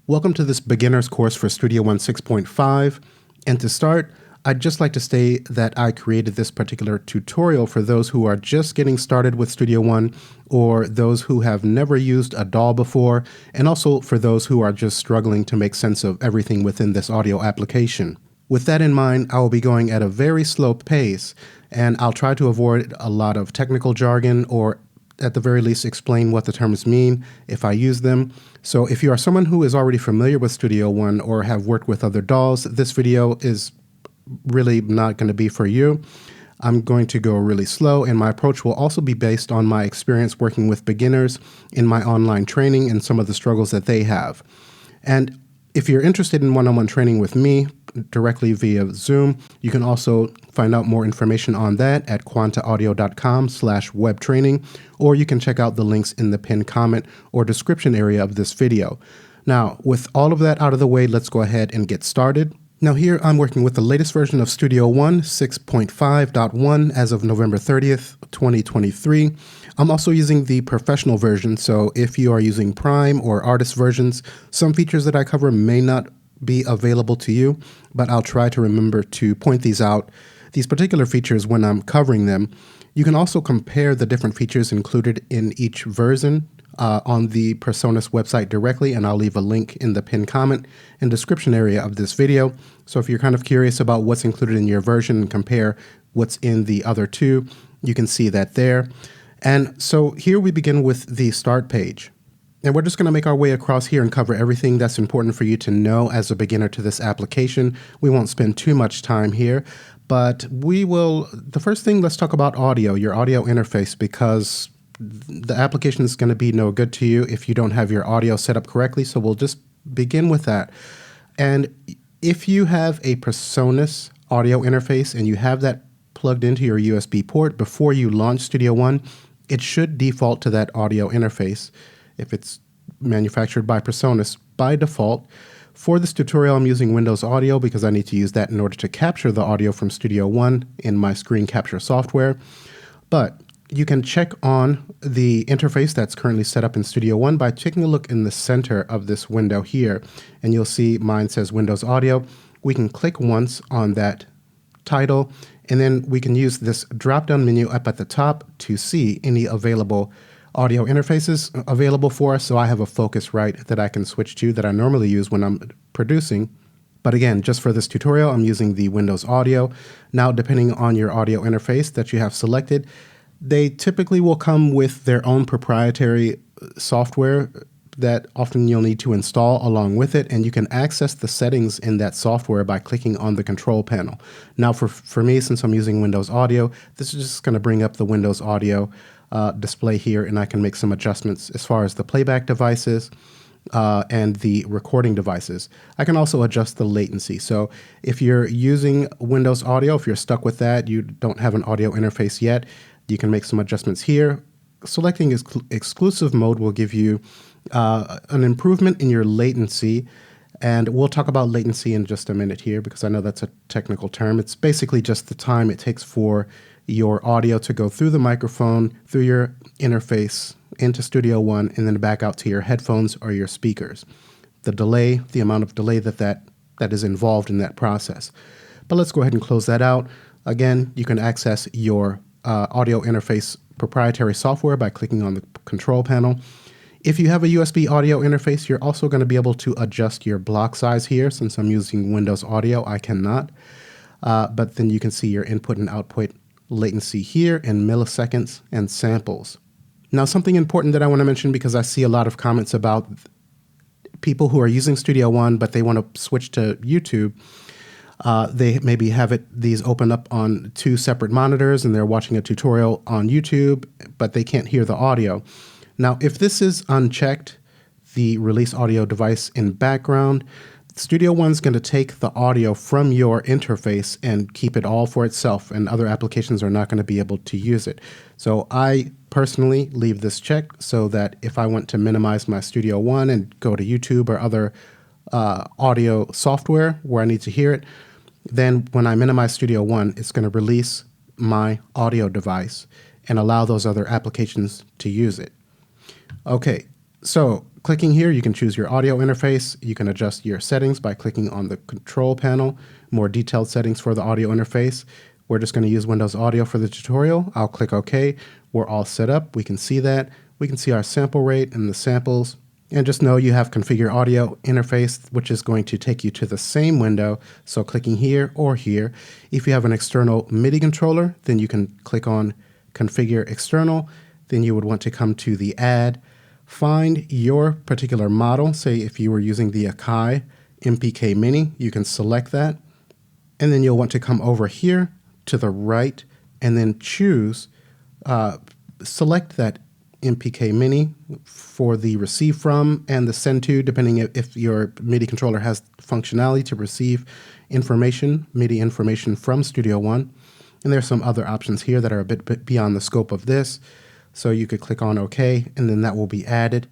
Welcome to this beginner's course for Studio One 6.5. And to start, I'd just like to say that I created this particular tutorial for those who are just getting started with Studio One, or those who have never used a DAW before, and also for those who are just struggling to make sense of everything within this audio application. With that in mind, I will be going at a very slow pace, and I'll try to avoid a lot of technical jargon, or at the very least explain what the terms mean if I use them. So if you are someone who is already familiar with Studio One or have worked with other DAWs, this video is really not going to be for you. I'm going to go really slow, and my approach will also be based on my experience working with beginners in my online training and some of the struggles that they have. And if you're interested in one-on-one training with me directly via Zoom, you can also find out more information on that at quantaaudio.com/webtraining, or you can check out the links in the pinned comment or description area of this video. Now, with all of that out of the way, let's go ahead and get started. Now here I'm working with the latest version of Studio One 6.5.1 as of November 30th, 2023. I'm also using the professional version, so if you are using Prime or artist versions, some features that I cover may not be available to you, but I'll try to remember to point these particular features when I'm covering them. You can also compare the different features included in each version on the Presonus website directly, and I'll leave a link in the pinned comment and description area of this video. So if you're kind of curious about what's included in your version and compare what's in the other two, you can see that there. And so here we begin with the start page. And we're just going to make our way across here and cover everything that's important for you to know as a beginner to this application. We won't spend too much time here, but the first thing, let's talk about audio, your audio interface, because the application is going to be no good to you if you don't have your audio set up correctly. So we'll just begin with that. And if you have a Presonus audio interface and you have that plugged into your USB port before you launch Studio One, it should default to that audio interface if it's manufactured by Presonus by default. For this tutorial, I'm using Windows Audio because I need to use that in order to capture the audio from Studio One in my screen capture software. But you can check on the interface that's currently set up in Studio One by taking a look in the center of this window here, and you'll see mine says Windows Audio. We can click once on that title, and then we can use this drop-down menu up at the top to see any available audio interfaces available for us. So I have a Focusrite that I can switch to that I normally use when I'm producing. But again, just for this tutorial, I'm using the Windows Audio. Now, depending on your audio interface that you have selected, they typically will come with their own proprietary software that often you'll need to install along with it, and you can access the settings in that software by clicking on the control panel. Now for me, since I'm using Windows Audio, this is just going to bring up the Windows Audio display here, and I can make some adjustments as far as the playback devices and the recording devices. I can also adjust the latency. So if you're using Windows Audio, if you're stuck with that, you don't have an audio interface yet, you can make some adjustments here. Selecting exclusive mode will give you an improvement in your latency, and we'll talk about latency study in just a minute here because I know that's a technical term. It's basically just the time it takes for your audio to go through the microphone, through your interface into Studio One, and then back out to your headphones or your speakers. The delay, the amount of delay that is involved in that process. But let's go ahead and close that out. Again, you can access your audio interface proprietary software by clicking on the control panel. If you have a USB audio interface, you're also going to be able to adjust your block size here. Since I'm using Windows Audio, I cannot. But then you can see your input and output latency see here in milliseconds and samples. Now, something important that I want to mention, because I see a lot of comments about people who are using Studio One, but they want to switch to YouTube. They maybe have these open up on two separate monitors and they're watching a tutorial on YouTube, but they can't hear the audio. Now, if this is unchecked, the release audio device in background, Studio One's going to take the audio from your interface and keep it all for itself, and other applications are not going to be able to use it. So I personally leave this checked so that if I want to minimize my Studio One and go to YouTube or other audio software where I need to hear it, then when I minimize Studio One, it's going to release my audio device and allow those other applications to use it. Okay, so clicking here, you can choose your audio interface. You can adjust your settings by clicking on the control panel, more detailed settings for the audio interface. We're just going to use Windows Audio for the tutorial. I'll click OK. We're all set up. We can see that. We can see our sample rate and the samples. And just know you have configure audio interface, which is going to take you to the same window. So clicking here or here. If you have an external MIDI controller, then you can click on configure external. Then you would want to come to the add, find your particular model. Say if you were using the Akai MPK Mini, you can select that. And then you'll want to come over here to the right and then choose, select that MPK Mini for the receive from and the send to, depending if your MIDI controller has functionality to receive information, MIDI information from Studio One. And there's some other options here that are a bit beyond the scope of this. So you could click on OK, and then that will be added.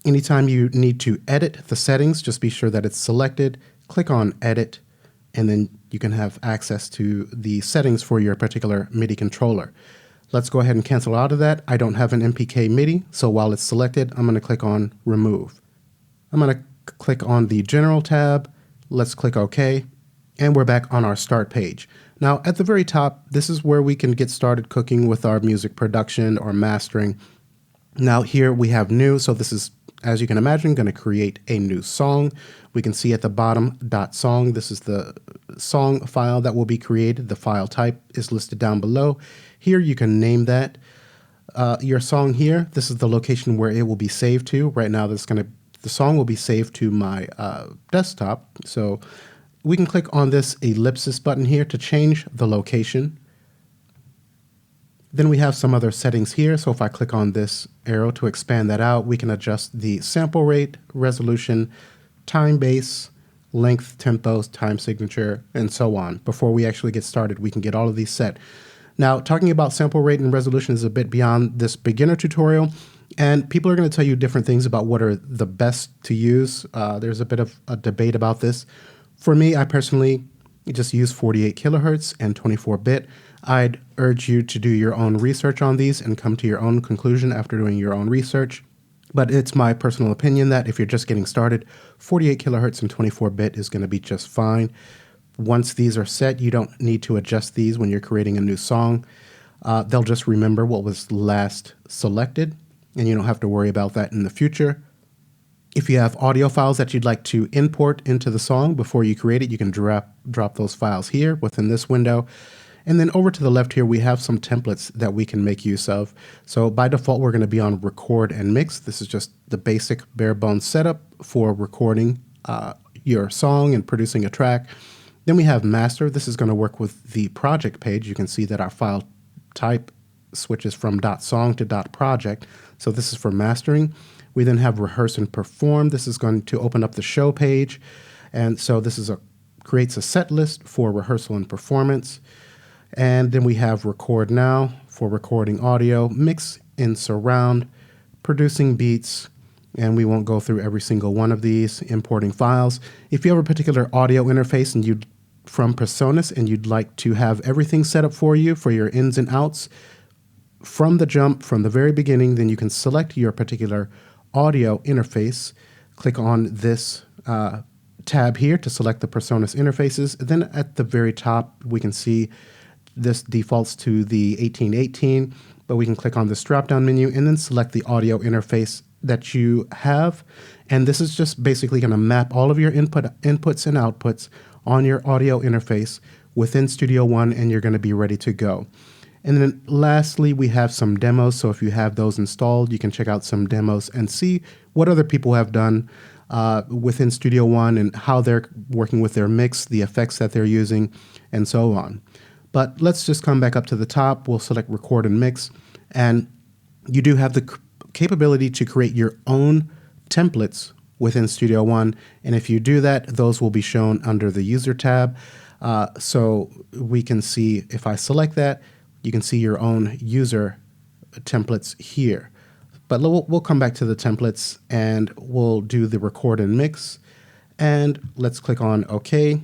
Anytime you need to edit the settings, just be sure that it's selected. Click on Edit, and then you can have access to the settings for your particular MIDI controller. Let's go ahead and cancel out of that. I don't have an MPK MIDI, so while it's selected, I'm going to click on Remove. I'm going to click on the General tab. Let's click OK, and we're back on our Start page. Now, at the very top, this is where we can get started cooking with our music production or mastering. Now, here we have New, so this is, as you can imagine, going to create a new song. We can see at the bottom, .song. This is the song file that will be created. The file type is listed down below. Here you can name that your song here. This is the location where it will be saved to. Right now, the song will be saved to my desktop. So we can click on this ellipsis button here to change the location. Then we have some other settings here. So if I click on this arrow to expand that out, we can adjust the sample rate, resolution, time base, length, tempos, time signature, and so on. Before we actually get started, we can get all of these set. Now, talking about sample rate and resolution is a bit beyond this beginner tutorial, and people are going to tell you different things about what are the best to use. There's a bit of a debate about this. For me, I personally just use 48 kilohertz and 24-bit. I'd urge you to do your own research on these and come to your own conclusion after doing your own research. But it's my personal opinion that if you're just getting started, 48 kilohertz and 24-bit is going to be just fine. Once these are set, you don't need to adjust these when you're creating a new song. They'll just remember what was last selected, and you don't have to worry about that in the future. If you have audio files that you'd like to import into the song before you create it, you can drop those files here within this window. And then over to the left here, we have some templates that we can make use of. So by default, we're going to be on record and mix. This is just the basic bare bones setup for recording your song and producing a track. Then we have master. This is going to work with the project page. You can see that our file type switches from .song to .project. So this is for mastering. We then have rehearse and perform. This is going to open up the show page. And so this is creates a set list for rehearsal and performance. And then we have record now for recording audio, mix in surround, producing beats, and we won't go through every single one of these, importing files. If you have a particular audio interface and from Presonus and you'd like to have everything set up for you for your ins and outs from the jump, from the very beginning, then you can select your particular audio interface. Click on this tab here to select the Presonus interfaces. Then at the very top, we can see this defaults to the 1818, but we can click on this drop-down menu and then select the audio interface that you have. And this is just basically going to map all of your inputs and outputs on your audio interface within Studio One, and you're going to be ready to go. And then lastly, we have some demos. So if you have those installed, you can check out some demos and see what other people have done within Studio One and how they're working with their mix, the effects that they're using, and so on. But let's just come back up to the top. We'll select record and mix, and you do have the capability to create your own templates within Studio One. And if you do that, those will be shown under the user tab. So we can see, if I select that, you can see your own user templates here. But we'll come back to the templates and we'll do the record and mix. And let's click on OK.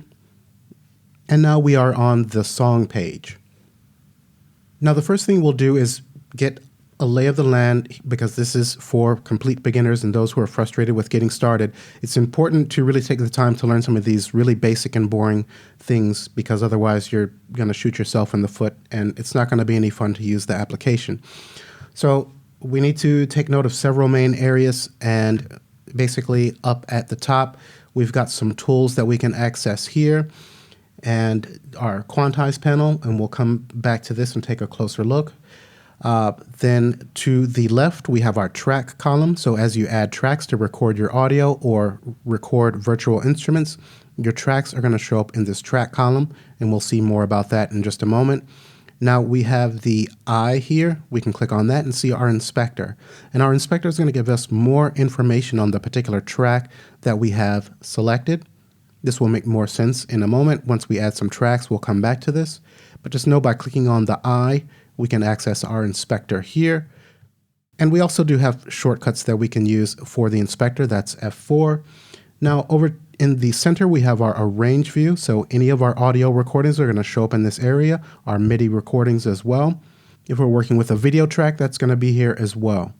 And now we are on the song page. Now the first thing we'll do is get a lay of the land, because this is for complete beginners and those who are frustrated with getting started, it's important to really take the time to learn some of these really basic and boring things, because otherwise you're going to shoot yourself in the foot and it's not going to be any fun to use the application. So we need to take note of several main areas, and basically up at the top, we've got some tools that we can access here and our quantize panel, and we'll come back to this and take a closer look. Then to the left, we have our track column. So as you add tracks to record your audio or record virtual instruments, your tracks are going to show up in this track column, and we'll see more about that in just a moment. Now we have the eye here. We can click on that and see our inspector. And our inspector is going to give us more information on the particular track that we have selected. This will make more sense in a moment. Once we add some tracks, we'll come back to this. But just know by clicking on the eye, we can access our inspector here. And we also do have shortcuts that we can use for the inspector. That's F4. Now over in the center, we have our arrange view. So any of our audio recordings are going to show up in this area, our MIDI recordings as well. If we're working with a video track, that's going to be here as well.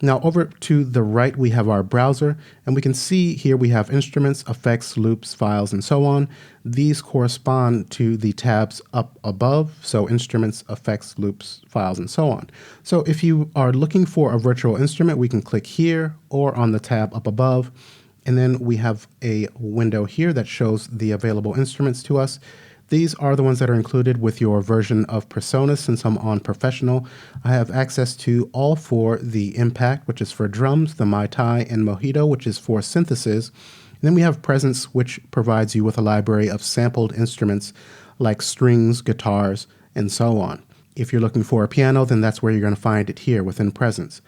Now over to the right, we have our browser, and we can see here we have instruments, effects, loops, files, and so on. These correspond to the tabs up above, so instruments, effects, loops, files, and so on. So if you are looking for a virtual instrument, we can click here or on the tab up above, and then we have a window here that shows the available instruments to us. These are the ones that are included with your version of Presonus. Since I'm on Professional, I have access to all four: the Impact, which is for drums, the Mai Tai, and Mojito, which is for synthesis. And then we have Presence, which provides you with a library of sampled instruments like strings, guitars, and so on. If you're looking for a piano, then that's where you're going to find it here within Presence.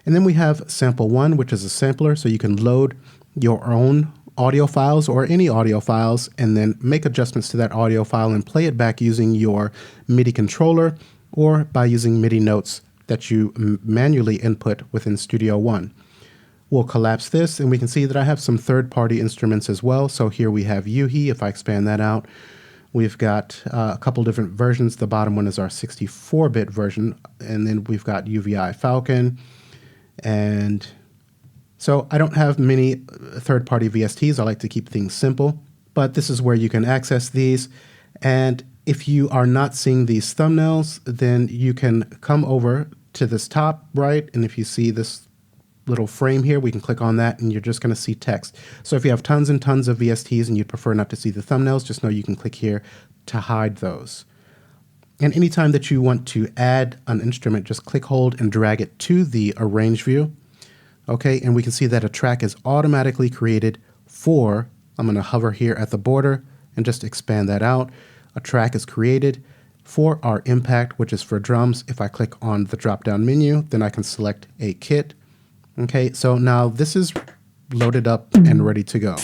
And then we have Sample 1, which is a sampler, so you can load your own audio files or any audio files and then make adjustments to that audio file and play it back using your MIDI controller or by using MIDI notes that you manually input within Studio One. We'll collapse this and we can see that I have some third-party instruments as well. So here we have Yuhi. If I expand that out, we've got a couple different versions. The bottom one is our 64-bit version, and then we've got UVI Falcon. And so I don't have many third-party VSTs. I like to keep things simple, but this is where you can access these. And if you are not seeing these thumbnails, then you can come over to this top right, and if you see this little frame here, we can click on that and you're just going to see text. So if you have tons and tons of VSTs and you'd prefer not to see the thumbnails, just know you can click here to hide those. And anytime that you want to add an instrument, just click, hold, and drag it to the arrange view. Okay, and we can see that a track is automatically created for, I'm going to hover here at the border and just expand that out. A track is created for our Impact, which is for drums. If I click on the drop-down menu, then I can select a kit. Okay, so now this is loaded up and ready to go.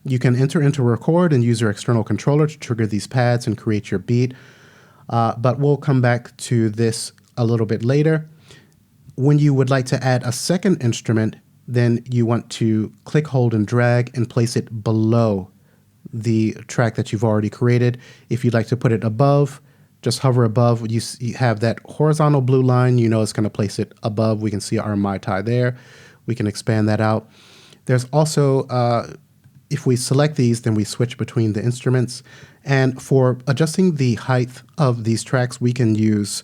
You can enter into record and use your external controller to trigger these pads and create your beat, but we'll come back to this a little bit later. When you would like to add a second instrument, then you want to click, hold, and drag and place it below the track that you've already created. If you'd like to put it above, just hover above. You have that horizontal blue line, you know it's going to place it above. We can see our Mai Tai there. We can expand that out. There's also, if we select these, then we switch between the instruments. And for adjusting the height of these tracks, we can use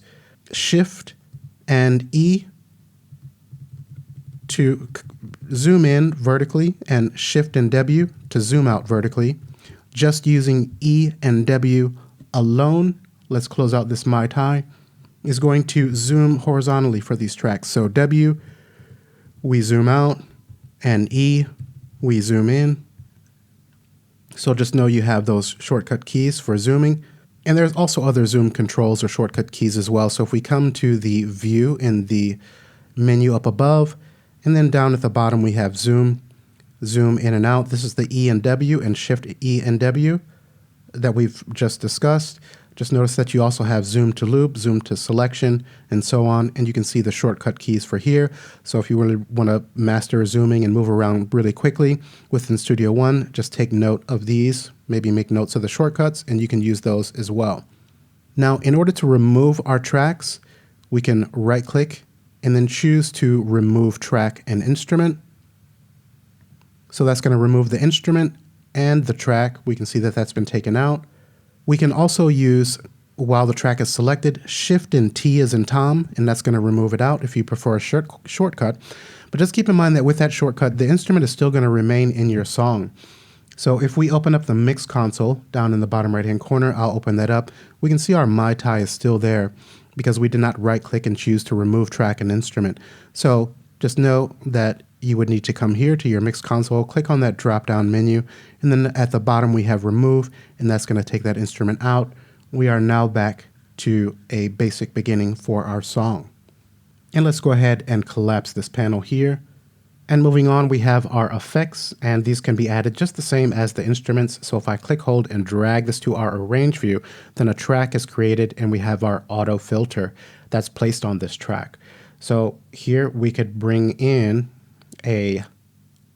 Shift and E to zoom in vertically and Shift and W to zoom out vertically. Just using E and W alone, let's close out this Mai Tai, is going to zoom horizontally for these tracks. So W, we zoom out, and E, we zoom in. So just know you have those shortcut keys for zooming. And there's also other zoom controls or shortcut keys as well. So if we come to the view in the menu up above, and then down at the bottom we have zoom, zoom in and out. This is the E and W and Shift E and W that we've just discussed. Just notice that you also have zoom to loop, zoom to selection, and so on. And you can see the shortcut keys for here. So if you really want to master zooming and move around really quickly within Studio One, just take note of these, maybe make notes of the shortcuts, and you can use those as well. Now, in order to remove our tracks, we can right click and then choose to remove track and instrument. So that's going to remove the instrument and the track. We can see that that's been taken out. We can also use, while the track is selected, Shift and T as in Tom, and that's going to remove it out if you prefer a shortcut. But just keep in mind that with that shortcut, the instrument is still going to remain in your song. So if we open up the mix console down in the bottom right hand corner, I'll open that up. We can see our MIDI is still there because we did not right click and choose to remove track and instrument. So just know that you would need to come here to your mix console, click on that drop down menu, and then at the bottom we have remove, and that's going to take that instrument out. We are now back to a basic beginning for our song. And let's go ahead and collapse this panel here. And moving on, we have our effects, and these can be added just the same as the instruments. So if I click, hold, and drag this to our arrange view, then a track is created and we have our auto filter that's placed on this track. So here we could bring in a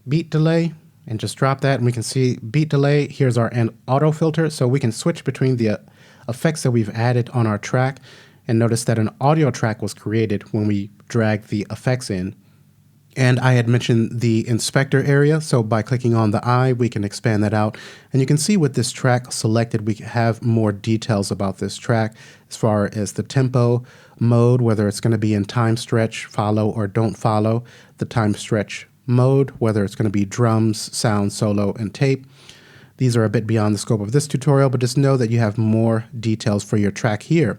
beat delay and just drop that, and we can see beat delay. Here's our auto filter, so we can switch between the effects that we've added on our track. And notice that an audio track was created when we drag the effects in. And I had mentioned the inspector area, so by clicking on the eye, we can expand that out. And you can see with this track selected, we have more details about this track as far as the tempo, mode, whether it's going to be in time stretch, follow, or don't follow, the time stretch mode, whether it's going to be drums, sound, solo, and tape. These are a bit beyond the scope of this tutorial, but just know that you have more details for your track here.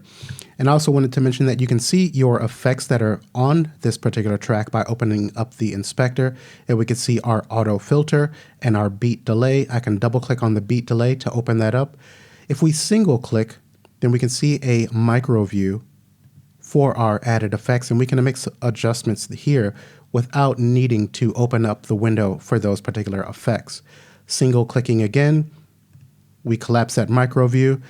And I also wanted to mention that you can see your effects that are on this particular track by opening up the inspector, and we can see our auto filter and our beat delay. I can double click on the beat delay to open that up. If we single click, then we can see a micro view for our added effects, and we can make adjustments here without needing to open up the window for those particular effects. Single clicking again, we collapse that micro view,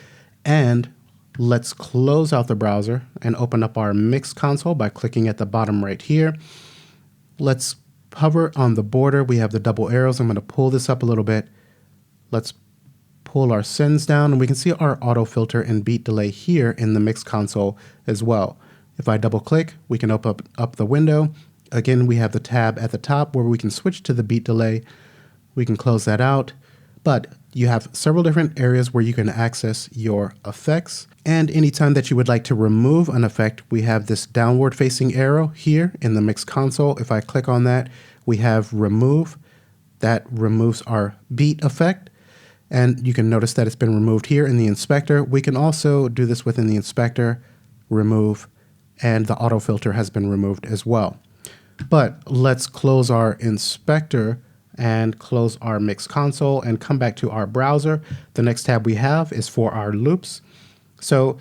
and let's close out the browser and open up our mix console by clicking at the bottom right here. Let's hover on the border. We have the double arrows. I'm going to pull this up a little bit. Let's pull our sends down, and we can see our auto filter and beat delay here in the mix console as well. If I double click, we can open up the window. Again, we have the tab at the top where we can switch to the beat delay. We can close that out, but you have several different areas where you can access your effects. And anytime that you would like to remove an effect, we have this downward facing arrow here in the mix console. If I click on that, we have remove. That removes our beat effect. And you can notice that it's been removed here in the inspector. We can also do this within the inspector, remove, and the auto filter has been removed as well. But let's close our inspector and close our mix console and come back to our browser. The next tab we have is for our loops. So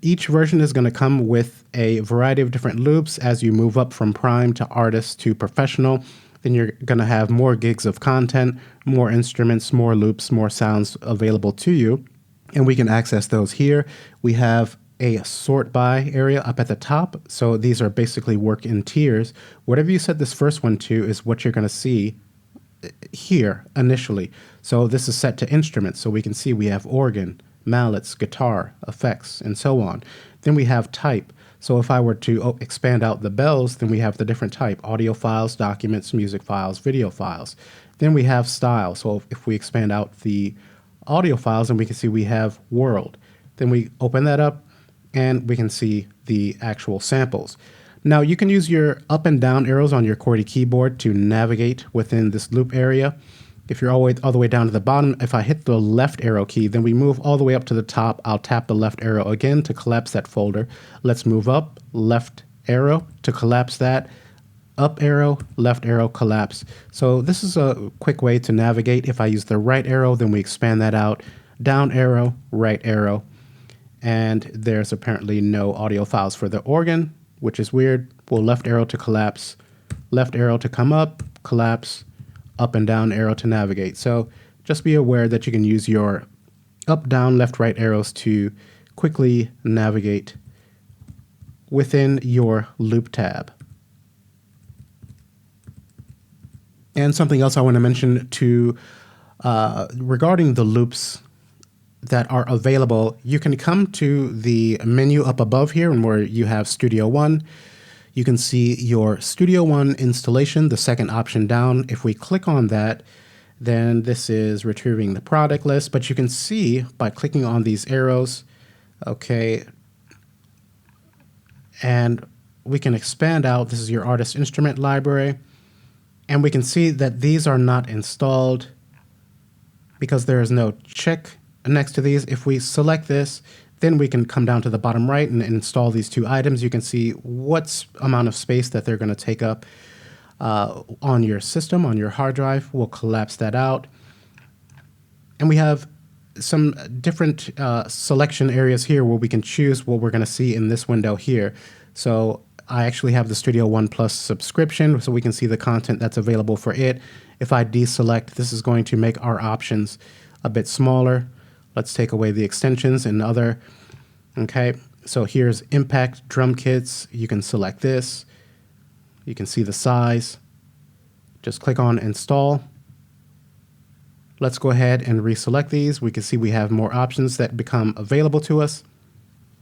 each version is going to come with a variety of different loops. As you move up from prime to artist to professional, then you're going to have more gigs of content, more instruments, more loops, more sounds available to you. And we can access those here. We have a sort by area up at the top. So these are basically work in tiers. Whatever you set this first one to is what you're going to see here initially. So this is set to instruments. So we can see we have organ, mallets, guitar, effects, and so on. Then we have type. So if I were to expand out the bells, then we have the different type: audio files, documents, music files, video files. Then we have style. So if we expand out the audio files, then we can see we have world. Then we open that up and we can see the actual samples. Now you can use your up and down arrows on your QWERTY keyboard to navigate within this loop area. If you're all the way down to the bottom, if I hit the left arrow key, then we move all the way up to the top. I'll tap the left arrow again to collapse that folder. Let's move up, left arrow to collapse that, up arrow, left arrow, collapse. So this is a quick way to navigate. If I use the right arrow, then we expand that out, down arrow, right arrow, and there's apparently no audio files for the organ, which is weird. We'll left arrow to collapse, left arrow to come up, collapse, up and down arrow to navigate. So just be aware that you can use your up, down, left, right arrows to quickly navigate within your loop tab. And something else I want to mention regarding the loops that are available, you can come to the menu up above here and where you have Studio One. You can see your Studio One installation, the second option down. If we click on that, then this is retrieving the product list, but you can see by clicking on these arrows, okay, and we can expand out. This is your artist instrument library, and we can see that these are not installed because there is no check next to these. If we select this, then we can come down to the bottom right and install these two items. You can see what amount of space that they're going to take up on your system, on your hard drive. We'll collapse that out. And we have some different selection areas here where we can choose what we're going to see in this window here. So I actually have the Studio One Plus subscription, so we can see the content that's available for it. If I deselect, this is going to make our options a bit smaller. Let's take away the extensions and other. Okay, so here's Impact drum kits. You can select this. You can see the size. Just click on Install. Let's go ahead and reselect these. We can see we have more options that become available to us.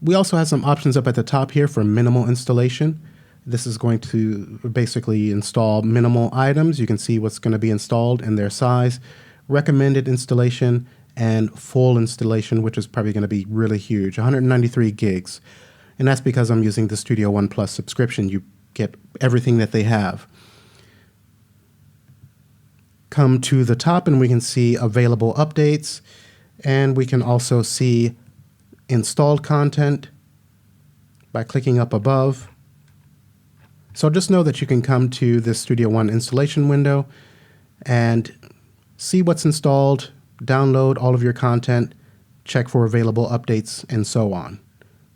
We also have some options up at the top here for minimal installation. This is going to basically install minimal items. You can see what's going to be installed and their size, recommended installation, and full installation, which is probably going to be really huge, 193 gigs. And that's because I'm using the Studio One Plus subscription. You get everything that they have. Come to the top and we can see available updates, and we can also see installed content by clicking up above. So just know that you can come to this Studio One installation window and see what's installed, download all of your content, check for available updates, and so on.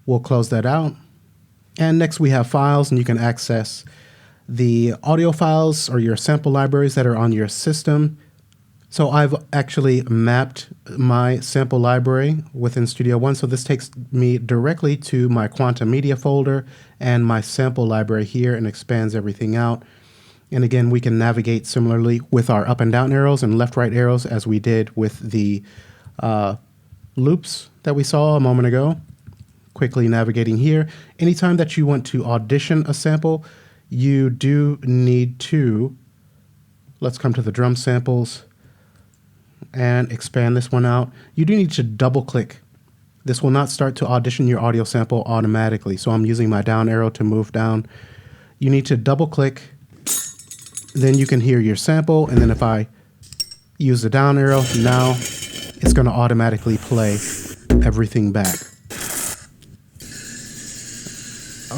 We'll close that out. And next we have files, and you can access the audio files or your sample libraries that are on your system. So I've actually mapped my sample library within Studio One. So this takes me directly to my Quantum Media folder and my sample library here and expands everything out. And again, we can navigate similarly with our up and down arrows and left right arrows as we did with the loops that we saw a moment ago. Quickly navigating here. Anytime that you want to audition a sample, you do need to, let's come to the drum samples and expand this one out. You do need to double click. This will not start to audition your audio sample automatically. So I'm using my down arrow to move down. You need to double click. Then you can hear your sample, and then if I use the down arrow, now it's going to automatically play everything back.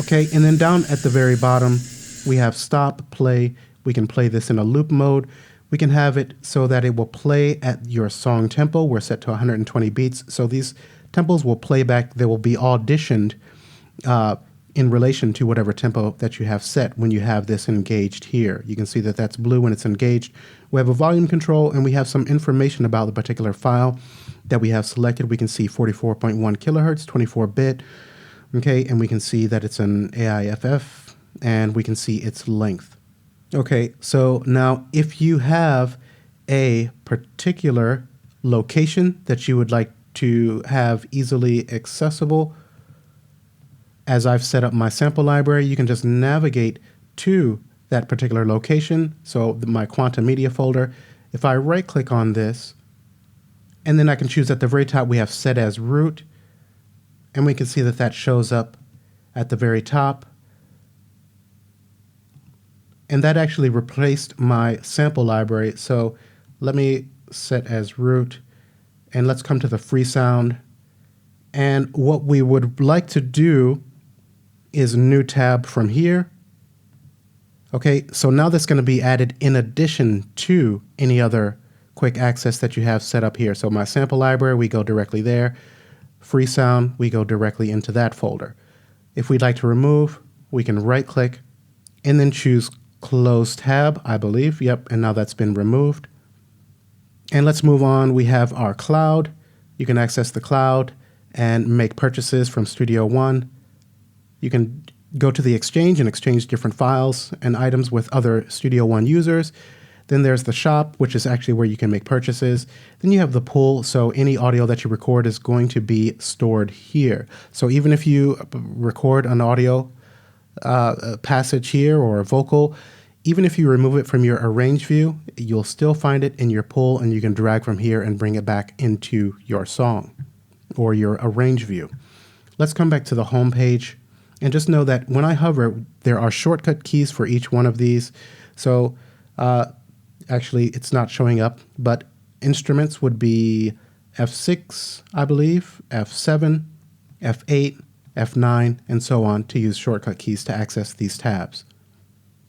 Okay, and then down at the very bottom, we have stop, play. We can play this in a loop mode. We can have it so that it will play at your song tempo. We're set to 120 beats, so these tempos will play back. They will be auditioned in relation to whatever tempo that you have set when you have this engaged here. You can see that that's blue when it's engaged. We have a volume control, and we have some information about the particular file that we have selected. We can see 44.1 kilohertz, 24-bit, okay, and we can see that it's an AIFF, and we can see its length. Okay, so now if you have a particular location that you would like to have easily accessible, as I've set up my sample library, you can just navigate to that particular location. So my Quantum Media folder, if I right click on this, and then I can choose at the very top, we have set as root, and we can see that that shows up at the very top. And that actually replaced my sample library. So let me set as root, and let's come to the free sound. And what we would like to do is new tab from here. Okay, so now that's going to be added in addition to any other quick access that you have set up here. So my sample library, we go directly there. Free sound, we go directly into that folder. If we'd like to remove, we can right click and then choose close tab, I believe. Yep, and now that's been removed. And let's move on. We have our cloud. You can access the cloud and make purchases from Studio One. You can go to the Exchange and exchange different files and items with other Studio One users. Then there's the shop, which is actually where you can make purchases. Then you have the pool, so any audio that you record is going to be stored here. So even if you record an audio passage here or a vocal, even if you remove it from your arrange view, you'll still find it in your pool, and you can drag from here and bring it back into your song or your arrange view. Let's come back to the home page, and just know that when I hover, there are shortcut keys for each one of these. So actually it's not showing up, but instruments would be F6, I believe, F7, F8, F9, and so on to use shortcut keys to access these tabs.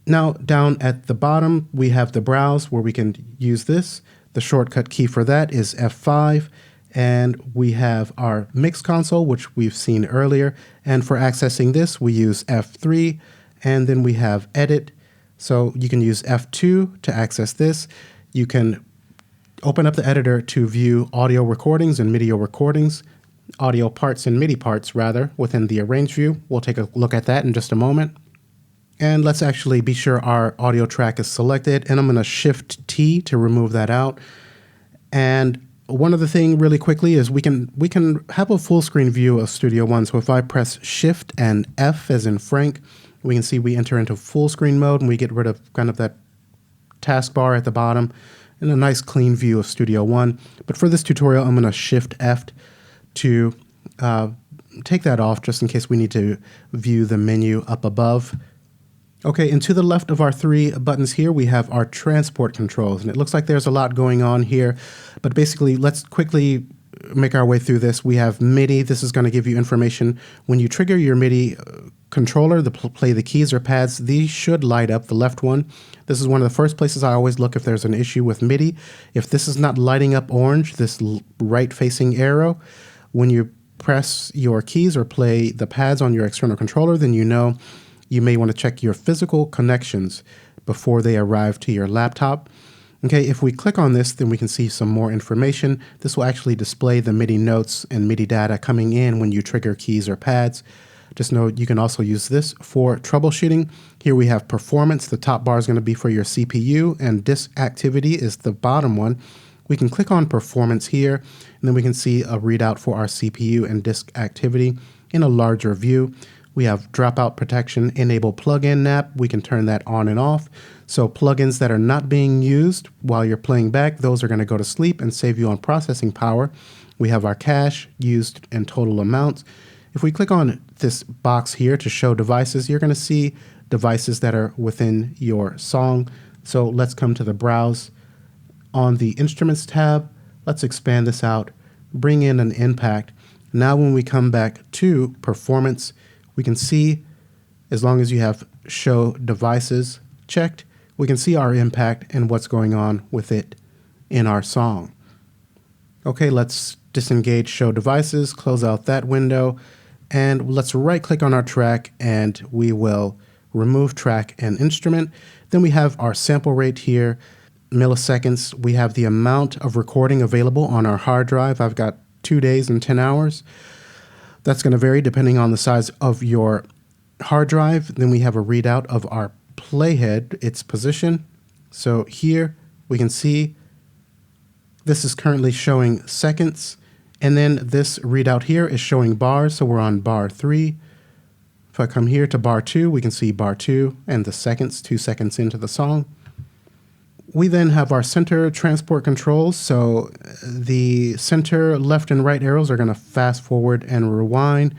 Now, down at the bottom, we have the browse where we can use this. The shortcut key for that is F5, and we have our mix console, which we've seen earlier. And for accessing this, we use F3, and then we have edit. So you can use F2 to access this. You can open up the editor to view audio recordings and MIDI recordings, audio parts and MIDI parts rather, within the arrange view. We'll take a look at that in just a moment. And let's actually be sure our audio track is selected, and I'm going to Shift T to remove that out. And one other thing really quickly is we can have a full screen view of Studio One. So if I press Shift and F as in Frank, we can see we enter into full screen mode, and we get rid of kind of that taskbar at the bottom and a nice clean view of Studio One. But for this tutorial, I'm going to Shift F to take that off just in case we need to view the menu up above. Okay, and to the left of our three buttons here, we have our transport controls, and it looks like there's a lot going on here, but basically let's quickly make our way through this. We have MIDI. This is going to give you information when you trigger your MIDI controller to play the keys or pads. These should light up, the left one. This is one of the first places I always look if there's an issue with MIDI. If this is not lighting up orange, this right-facing arrow, when you press your keys or play the pads on your external controller, then you know you may want to check your physical connections before they arrive to your laptop. Okay, if we click on this, then we can see some more information. This will actually display the MIDI notes and MIDI data coming in when you trigger keys or pads. Just know you can also use this for troubleshooting. Here we have performance. The top bar is going to be for your CPU, and disk activity is the bottom one. We can click on performance here, and then we can see a readout for our CPU and disk activity in a larger view. We have dropout protection, enable plugin nap. We can turn that on and off. So plugins that are not being used while you're playing back, those are going to go to sleep and save you on processing power. We have our cache, used and total amounts. If we click on this box here to show devices, you're going to see devices that are within your song. So let's come to the browse. On the instruments tab, let's expand this out, bring in an impact. Now when we come back to performance, we can see, as long as you have show devices checked, we can see our impact and what's going on with it in our song. Okay, let's disengage show devices, close out that window, and let's right click on our track and we will remove track and instrument. Then we have our sample rate here, milliseconds. We have the amount of recording available on our hard drive. I've got 2 days and 10 hours. That's going to vary depending on the size of your hard drive. Then we have a readout of our playhead, its position. So here we can see this is currently showing seconds. And then this readout here is showing bars. So we're on bar 3. If I come here to bar 2, we can see bar 2 and the seconds, 2 seconds into the song. We then have our center transport controls. So the center left and right arrows are going to fast forward and rewind.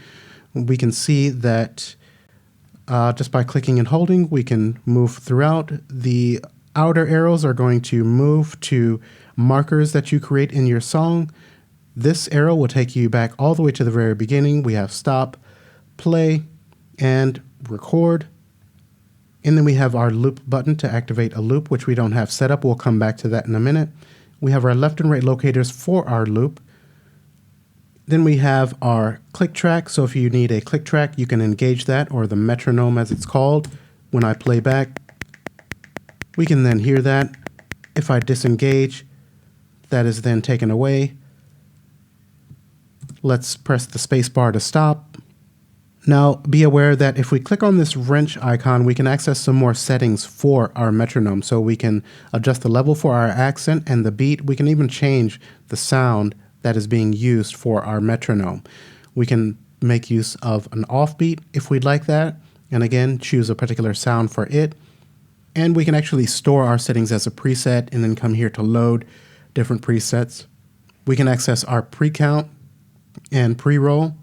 We can see that just by clicking and holding, we can move throughout. The outer arrows are going to move to markers that you create in your song. This arrow will take you back all the way to the very beginning. We have stop, play, and record. And then we have our loop button to activate a loop, which we don't have set up. We'll come back to that in a minute. We have our left and right locators for our loop. Then we have our click track. So if you need a click track, you can engage that, or the metronome as it's called. When I play back, we can then hear that. If I disengage, that is then taken away. Let's press the space bar to stop. Now, be aware that if we click on this wrench icon, we can access some more settings for our metronome. So we can adjust the level for our accent and the beat. We can even change the sound that is being used for our metronome. We can make use of an offbeat if we'd like that. And again, choose a particular sound for it. And we can actually store our settings as a preset and then come here to load different presets. We can access our pre-count and pre-roll.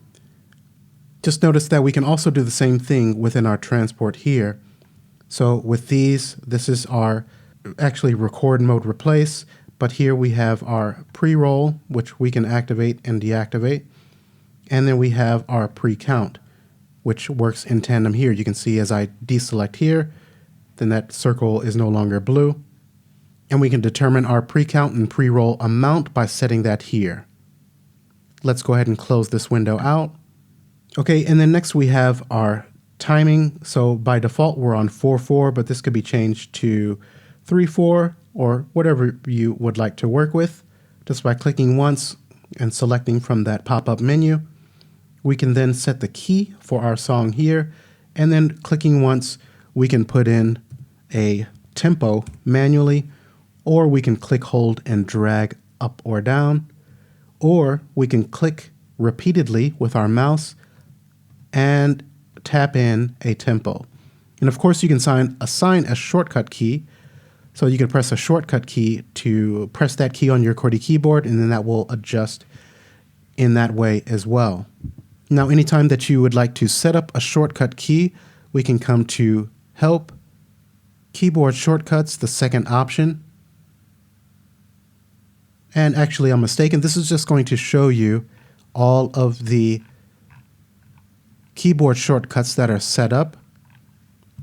Just notice that we can also do the same thing within our transport here. So with these, this is our actually record mode replace, but here we have our pre-roll, which we can activate and deactivate. And then we have our pre-count, which works in tandem here. You can see as I deselect here, then that circle is no longer blue. And we can determine our pre-count and pre-roll amount by setting that here. Let's go ahead and close this window out. Okay, and then next we have our timing. So by default, we're on 4/4, but this could be changed to 3/4 or whatever you would like to work with. Just by clicking once and selecting from that pop-up menu, we can then set the key for our song here. And then clicking once, we can put in a tempo manually, or we can click, hold, and drag up or down, or we can click repeatedly with our mouse and tap in a tempo. And of course, you can assign a shortcut key. So you can press a shortcut key to press that key on your QWERTY keyboard, and then that will adjust in that way as well. Now, anytime that you would like to set up a shortcut key, we can come to Help, Keyboard Shortcuts, the second option. And actually, I'm mistaken. This is just going to show you all of the keyboard shortcuts that are set up.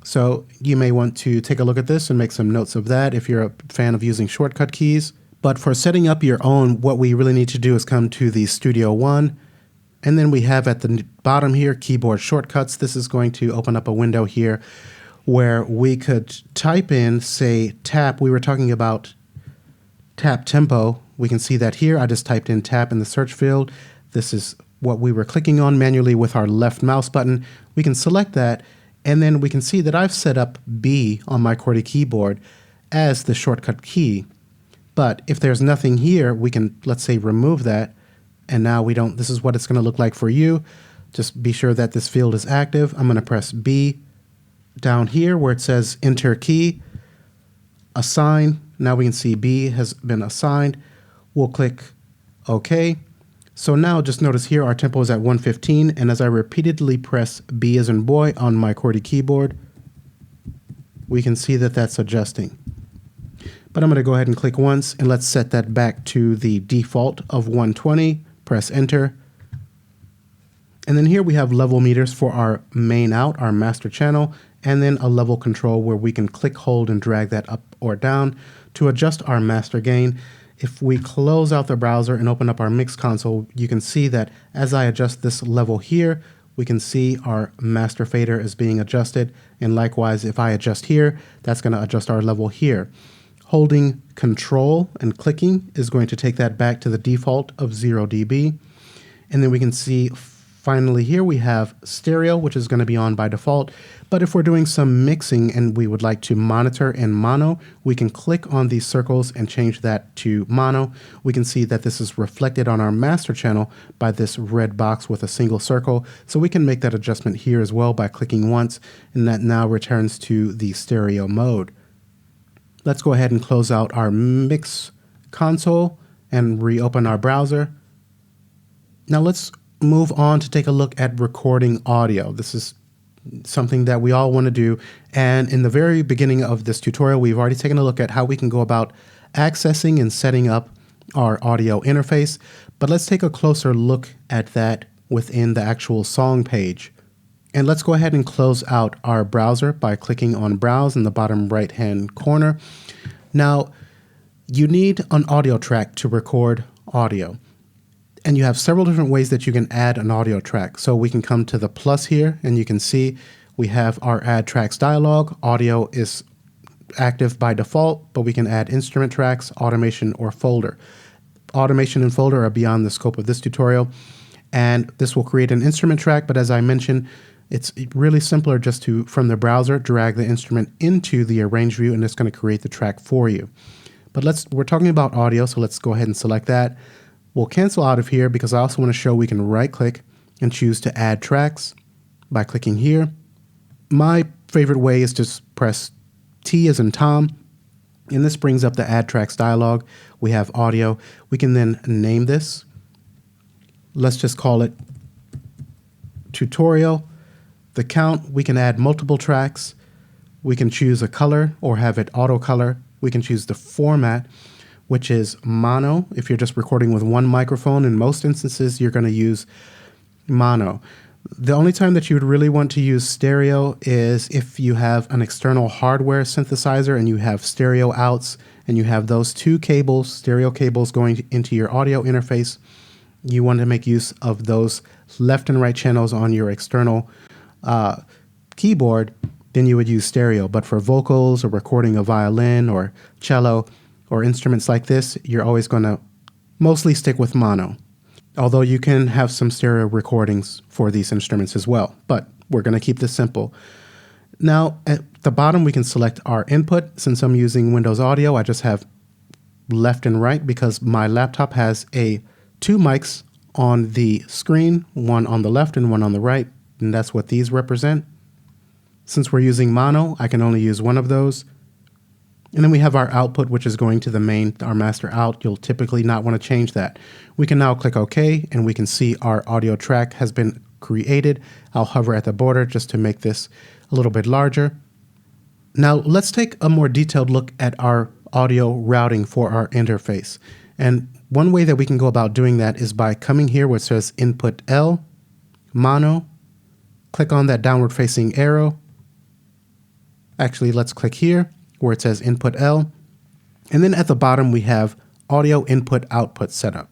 So you may want to take a look at this and make some notes of that if you're a fan of using shortcut keys. But for setting up your own, what we really need to do is come to the Studio One. And then we have at the bottom here, keyboard shortcuts. This is going to open up a window here where we could type in, say, tap. We were talking about tap tempo. We can see that here. I just typed in tap in the search field. This is what we were clicking on manually with our left mouse button. We can select that, and then we can see that I've set up B on my QWERTY keyboard as the shortcut key. But if there's nothing here, we can, let's say, remove that, and now we don't. This is what it's going to look like for you. Just be sure that this field is active. I'm going to press B down here where it says enter key, assign. Now we can see B has been assigned. We'll click OK. So now just notice here our tempo is at 115, and as I repeatedly press B as in boy on my QWERTY keyboard, we can see that that's adjusting. But I'm going to go ahead and click once, and let's set that back to the default of 120, press enter. And then here we have level meters for our main out, our master channel, and then a level control where we can click, hold, and drag that up or down to adjust our master gain. If we close out the browser and open up our mix console, you can see that as I adjust this level here, we can see our master fader is being adjusted. And likewise, if I adjust here, that's going to adjust our level here. Holding Control and clicking is going to take that back to the default of 0 dB. And then we can see finally here we have stereo, which is going to be on by default. But if we're doing some mixing and we would like to monitor in mono, we can click on these circles and change that to mono. We can see that this is reflected on our master channel by this red box with a single circle. So we can make that adjustment here as well by clicking once, and that now returns to the stereo mode. Let's go ahead and close out our mix console and reopen our browser. Now let's move on to take a look at recording audio. This is something that we all want to do. And in the very beginning of this tutorial, we've already taken a look at how we can go about accessing and setting up our audio interface. But let's take a closer look at that within the actual song page. And let's go ahead and close out our browser by clicking on Browse in the bottom right-hand corner. Now, you need an audio track to record audio. And you have several different ways that you can add an audio track. So we can come to the plus here, and you can see we have our Add Tracks dialog. Audio is active by default, but we can add instrument tracks, automation, or folder. Automation and folder are beyond the scope of this tutorial. And this will create an instrument track, but as I mentioned, It's really simpler just to, from the browser, drag the instrument into the arrange view, and it's going to create the track for you. But we're talking about audio, so let's go ahead and select that. We'll cancel out of here because I also want to show we can right click and choose to add tracks by clicking here. My favorite way is just press T as in Tom, and this brings up the add tracks dialog. We have audio. We can then name this. Let's just call it tutorial. The count, we can add multiple tracks. We can choose a color or have it auto color. We can choose the format, which is mono. If you're just recording with one microphone, in most instances, you're going to use mono. The only time that you would really want to use stereo is if you have an external hardware synthesizer and you have stereo outs and you have those two cables, stereo cables going into your audio interface. You want to make use of those left and right channels on your external keyboard, then you would use stereo. But for vocals or recording a violin or cello or instruments like this, you're always going to mostly stick with mono. Although you can have some stereo recordings for these instruments as well, but we're going to keep this simple. Now at the bottom we can select our input. Since I'm using Windows Audio, I just have left and right because my laptop has two mics on the screen, one on the left and one on the right, and that's what these represent. Since we're using mono, I can only use one of those. And then we have our output, which is going to the main, our master out. You'll typically not want to change that. We can now click OK, and we can see our audio track has been created. I'll hover at the border just to make this a little bit larger. Now let's take a more detailed look at our audio routing for our interface. And one way that we can go about doing that is by coming here where it says Input L, Mono, click on that downward facing arrow. Actually, let's click here where it says Input L, and then at the bottom we have Audio Input Output Setup.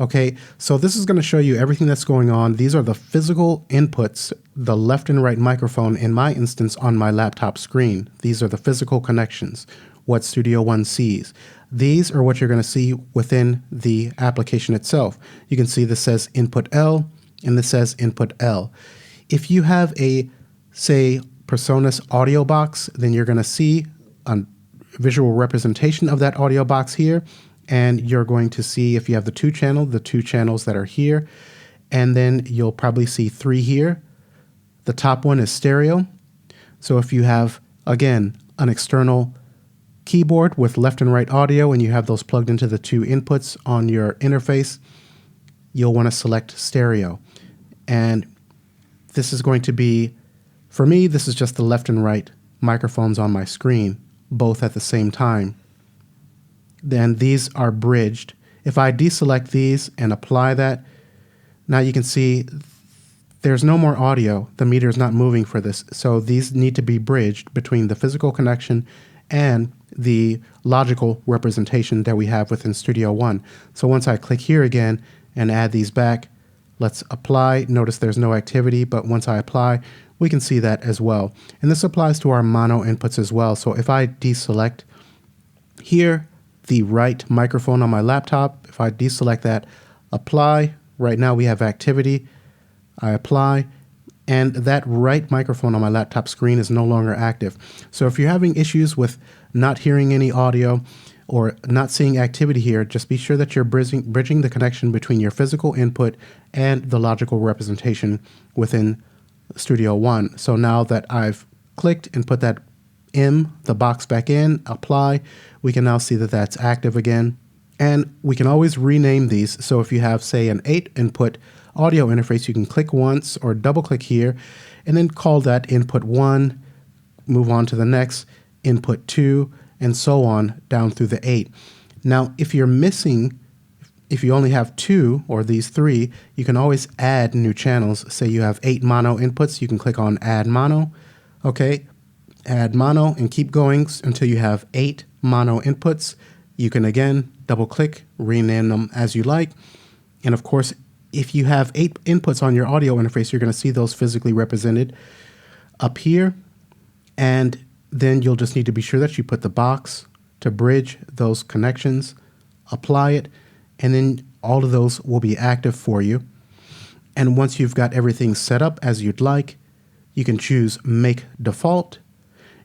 Okay, so this is going to show you everything that's going on. These are the physical inputs, the left and right microphone in my instance on my laptop screen. These are the physical connections, what Studio One sees. These are what you're going to see within the application itself. You can see this says Input L and this says Input L. If you have a, say, Presonus audio box, then you're going to see a visual representation of that audio box here, and you're going to see, if you have the two channels that are here, and then you'll probably see three here. The top one is stereo. So if you have, again, an external keyboard with left and right audio and you have those plugged into the two inputs on your interface, you'll want to select stereo. And this is going to be, for me, this is just the left and right microphones on my screen, both at the same time. Then these are bridged. If I deselect these and apply that, now you can see there's no more audio. The meter is not moving for this. So these need to be bridged between the physical connection and the logical representation that we have within Studio One. So once I click here again and add these back, let's apply. Notice there's no activity, but once I apply, we can see that as well. And this applies to our mono inputs as well. So if I deselect here, the right microphone on my laptop, if I deselect that, apply, right now we have activity, I apply, and that right microphone on my laptop screen is no longer active. So if you're having issues with not hearing any audio or not seeing activity here, just be sure that you're bridging the connection between your physical input and the logical representation within Studio One. So now that I've clicked and put that the box back in, apply, we can now see that that's active again. And we can always rename these. So if you have, say, an 8-input audio interface, you can click once or double click here and then call that Input 1, move on to the next, Input 2, and so on down through the 8. Now, if you're missing, if you only have 2 or these 3, you can always add new channels. Say you have 8 mono inputs, you can click on Add Mono. Okay, add mono and keep going until you have 8 mono inputs. You can again double click, rename them as you like. And of course, if you have 8 inputs on your audio interface, you're going to see those physically represented up here. And then you'll just need to be sure that you put the box to bridge those connections, apply it, and then all of those will be active for you. And once you've got everything set up as you'd like, you can choose Make Default.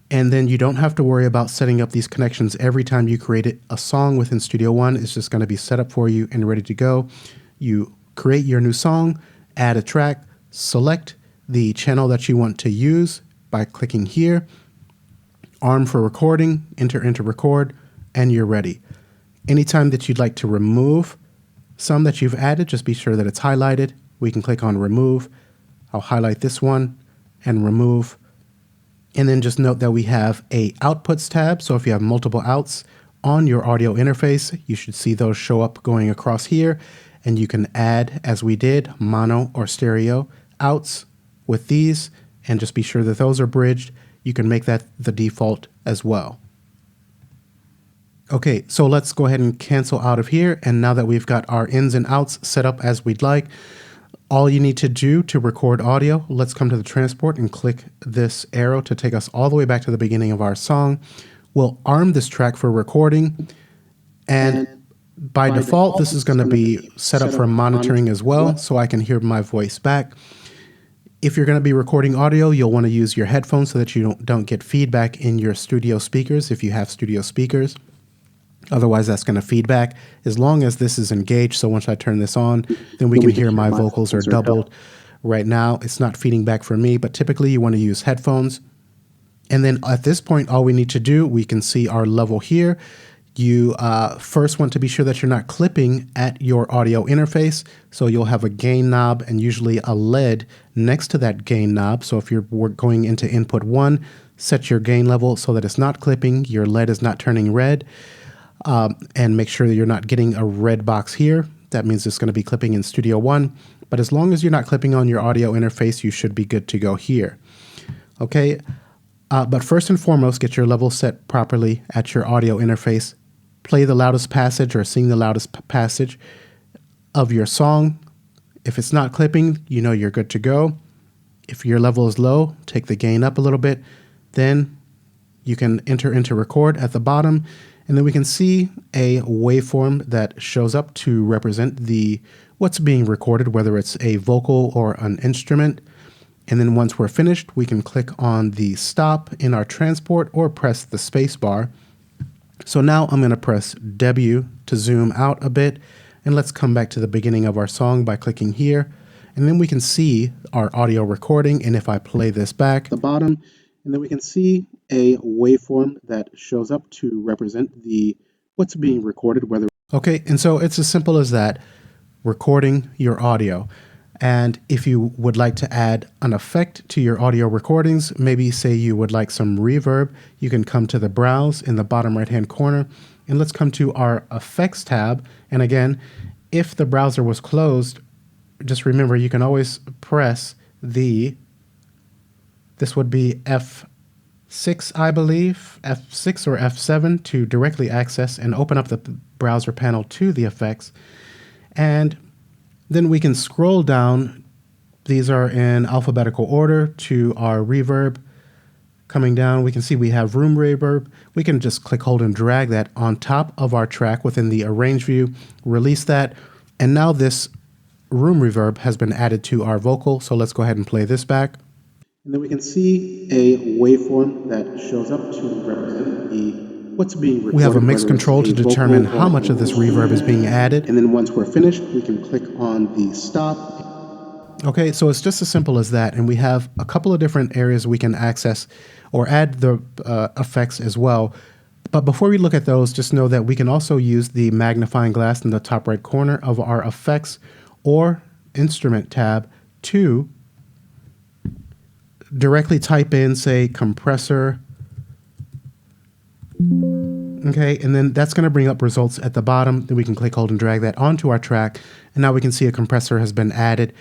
And then you don't have to worry about setting up these connections every time you create a song within Studio One. It's just going to be set up for you and ready to go. You create your new song, add a track, select the channel that you want to use by clicking here, arm for recording, enter into record, and you're ready. Anytime that you'd like to remove some that you've added, just be sure that it's highlighted. We can click on remove. I'll highlight this one and remove. And then just note that we have a outputs tab. So if you have multiple outs on your audio interface, you should see those show up going across here. And you can add, as we did, mono or stereo outs with these. And just be sure that those are bridged. You can make that the default as well. Okay, so let's go ahead and cancel out of here. And now that we've got our ins and outs set up as we'd like, all you need to do to record audio, let's come to the transport and click this arrow to take us all the way back to the beginning of our song. We'll arm this track for recording. And by default, this is going to be set up for monitoring as well, so I can hear my voice back. If you're going to be recording audio, you'll want to use your headphones so that you don't get feedback in your studio speakers if you have studio speakers. Otherwise, that's going to feedback. As long as this is engaged, so once I turn this on, then we can hear my vocals are doubled. Right now, it's not feeding back for me, but typically you want to use headphones. And then at this point, all we need to do, we can see our level here. You first want to be sure that you're not clipping at your audio interface. So you'll have a gain knob and usually a LED next to that gain knob. So if you're going into input 1, set your gain level so that it's not clipping, your LED is not turning red. And make sure that you're not getting a red box here. That means it's going to be clipping in Studio One. But as long as you're not clipping on your audio interface, you should be good to go here. Okay, but first and foremost, get your level set properly at your audio interface. Play the loudest passage or sing the loudest passage of your song. If it's not clipping, you know you're good to go. If your level is low, take the gain up a little bit. Then you can enter into record at the bottom. And then we can see a waveform that shows up to represent what's being recorded, whether it's a vocal or an instrument. And then once we're finished, we can click on the stop in our transport or press the space bar. So now I'm going to press W to zoom out a bit. And let's come back to the beginning of our song by clicking here. And then we can see our audio recording. And if I play this back, the bottom, and then we can see a waveform that shows up to represent what's being recorded, whether. Okay, and so it's as simple as that, recording your audio. And if you would like to add an effect to your audio recordings, maybe say you would like some reverb, you can come to the browse in the bottom right-hand corner, and let's come to our effects tab. And again, if the browser was closed, just remember you can always press this would be F6, I believe, F6 or F7 to directly access and open up the browser panel to the effects. And then we can scroll down. These are in alphabetical order to our reverb. Coming down, we can see we have room reverb. We can just click, hold, and drag that on top of our track within the arrange view, release that. And now this room reverb has been added to our vocal. So let's go ahead and play this back. And then we can see a waveform that shows up to represent what's being recorded. We have a mix control to determine how much of this reverb is being added. And then once we're finished, we can click on the stop. Okay, so it's just as simple as that. And we have a couple of different areas we can access or add the effects as well. But before we look at those, just know that we can also use the magnifying glass in the top right corner of our effects or instrument tab to directly type in, say, compressor. Okay, and then that's going to bring up results at the bottom. Then we can click, hold, and drag that onto our track. And now we can see a compressor has been added.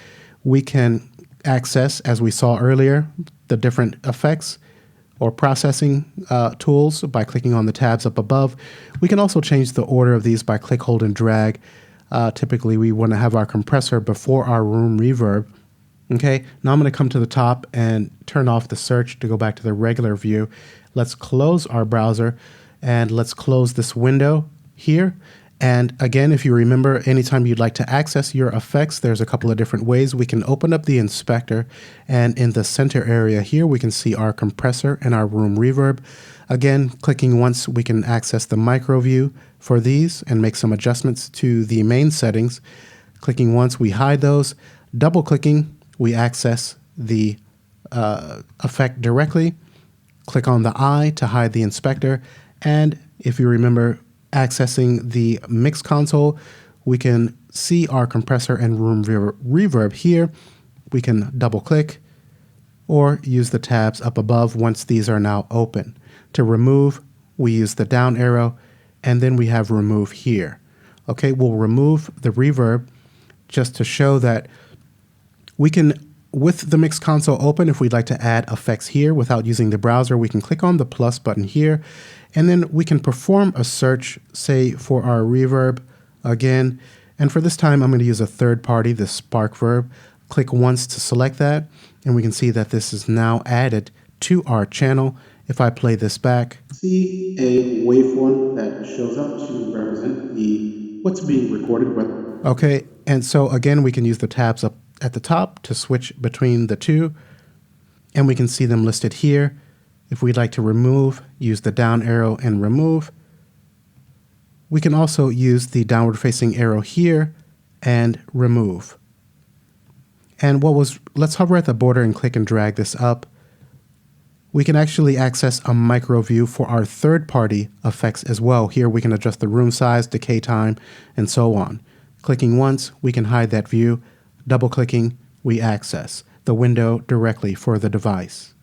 We can access, as we saw earlier, the different effects or processing tools by clicking on the tabs up above. We can also change the order of these by click, hold, and drag. Typically, we want to have our compressor before our room reverb. Okay, now I'm going to come to the top and turn off the search to go back to the regular view. Let's close our browser and let's close this window here. And again, if you remember, anytime you'd like to access your effects, there's a couple of different ways. We can open up the inspector, and in the center area here, we can see our compressor and our room reverb. Again, clicking once, we can access the micro view for these and make some adjustments to the main settings. Clicking once, we hide those. Double clicking, we access the effect directly. Click on the eye to hide the inspector. And if you remember, accessing the mix console, we can see our compressor and room reverb here. We can double click or use the tabs up above once these are now open. To remove, we use the down arrow, and then we have remove here. Okay, we'll remove the reverb just to show that we can, with the mix console open, if we'd like to add effects here without using the browser, we can click on the plus button here, and then we can perform a search, say for our reverb again. And for this time, I'm going to use a third party, the Spark Verb. Click once to select that, and we can see that this is now added to our channel. If I play this back, see a waveform that shows up to represent what's being recorded. Okay, and so again, we can use the tabs up at the top to switch between the two, and we can see them listed here. If we'd like to remove, use the down arrow and remove. We can also use the downward facing arrow here and remove. And let's hover at the border and click and drag this up. We can actually access a micro view for our third-party effects as well. Here we can adjust the room size, decay time, and so on. Clicking once, we can hide that view. Double-clicking, we access the window directly for the device.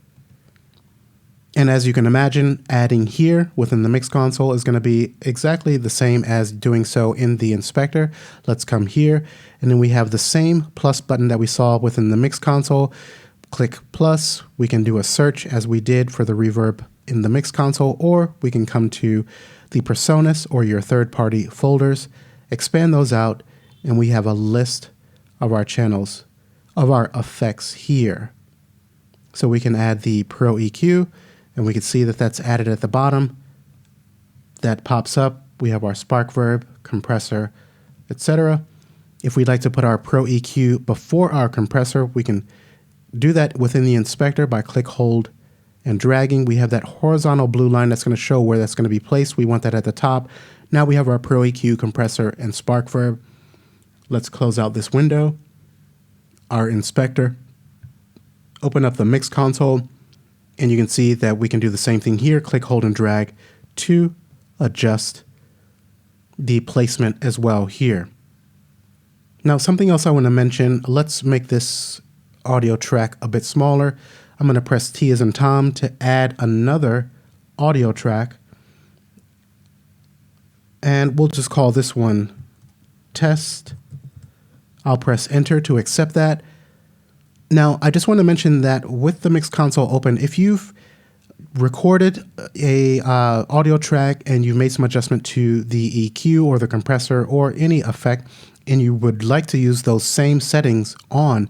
And as you can imagine, adding here within the mix console is going to be exactly the same as doing so in the inspector. Let's come here, and then we have the same plus button that we saw within the mix console. Click plus, we can do a search as we did for the reverb in the mix console, or we can come to the Presonus or your third-party folders, expand those out, and we have a list of our channels, of our effects here. So we can add the Pro EQ, and we can see that that's added at the bottom. That pops up. We have our Spark Verb, compressor, etc. If we'd like to put our Pro EQ before our compressor, we can do that within the inspector by click, hold, and dragging. We have that horizontal blue line that's going to show where that's going to be placed. We want that at the top. Now we have our Pro EQ, compressor, and Spark Verb. Let's close out this window, our inspector, open up the mix console, and you can see that we can do the same thing here. Click, hold, and drag to adjust the placement as well here. Now, something else I want to mention, let's make this audio track a bit smaller. I'm going to press T as in Tom to add another audio track. And we'll just call this one Test. I'll press Enter to accept that. Now, I just want to mention that with the mix console open, if you've recorded a audio track and you've made some adjustment to the EQ or the compressor or any effect, and you would like to use those same settings on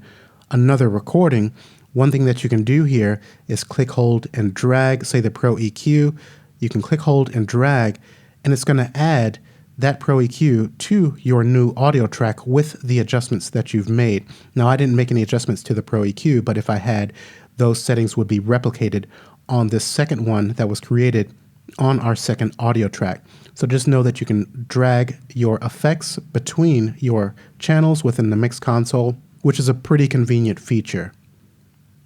another recording, one thing that you can do here is click, hold, and drag, say the Pro EQ. You can click, hold, and drag, and it's going to add that Pro EQ to your new audio track with the adjustments that you've made. Now, I didn't make any adjustments to the Pro EQ, but if I had, those settings would be replicated on this second one that was created on our second audio track. So just know that you can drag your effects between your channels within the mix console, which is a pretty convenient feature.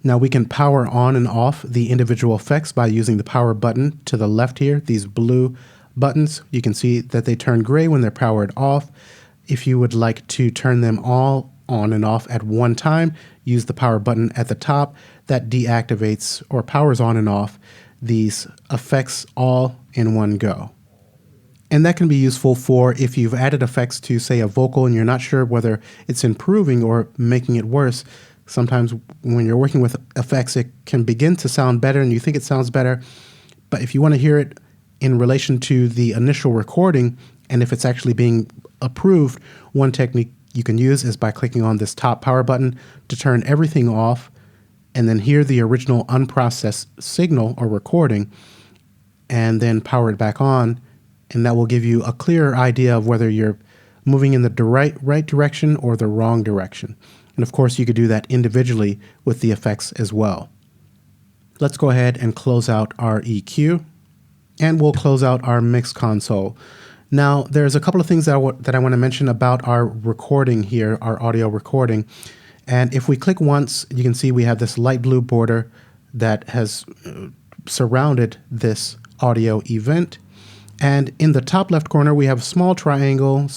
Now we can power on and off the individual effects by using the power button to the left here, these blue buttons. You can see that they turn gray when they're powered off. If you would like to turn them all on and off at one time, use the power button at the top. That deactivates or powers on and off these effects all in one go. And that can be useful for if you've added effects to, say, a vocal and you're not sure whether it's improving or making it worse. Sometimes when you're working with effects, it can begin to sound better and you think it sounds better. But if you want to hear it in relation to the initial recording, and if it's actually being approved, one technique you can use is by clicking on this top power button to turn everything off and then hear the original unprocessed signal or recording and then power it back on and that will give you a clearer idea of whether you're moving in the right direction or the wrong direction. And of course, you could do that individually with the effects as well. Let's go ahead and close out our EQ, and we'll close out our mix console. Now, there's a couple of things that I want to mention about our recording here, our audio recording. And if we click once, you can see we have this light blue border that has surrounded this audio event. And in the top left corner, we have a small triangle,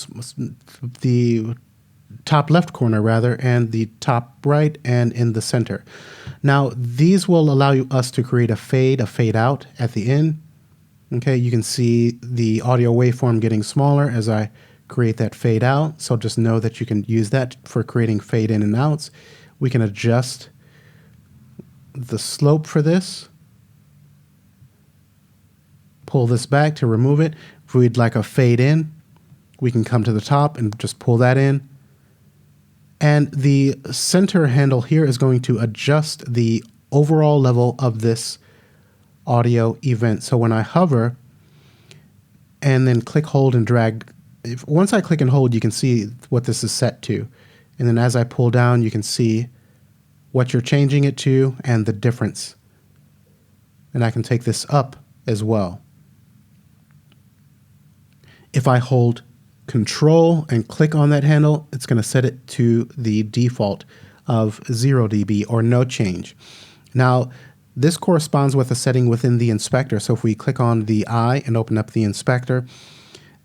the top left corner rather, and the top right, and in the center. Now, these will allow us to create a fade out at the end. Okay, you can see the audio waveform getting smaller as I create that fade out. So just know that you can use that for creating fade in and outs. We can adjust the slope for this. Pull this back to remove it. If we'd like a fade in, we can come to the top and just pull that in. And the center handle here is going to adjust the overall level of this audio event. So when I hover and then click, hold, and drag, once I click and hold, you can see what this is set to. And then as I pull down, you can see what you're changing it to and the difference. And I can take this up as well. If I hold Control and click on that handle, it's going to set it to the default of 0 dB or no change. Now, this corresponds with a setting within the inspector. So if we click on the eye and open up the inspector,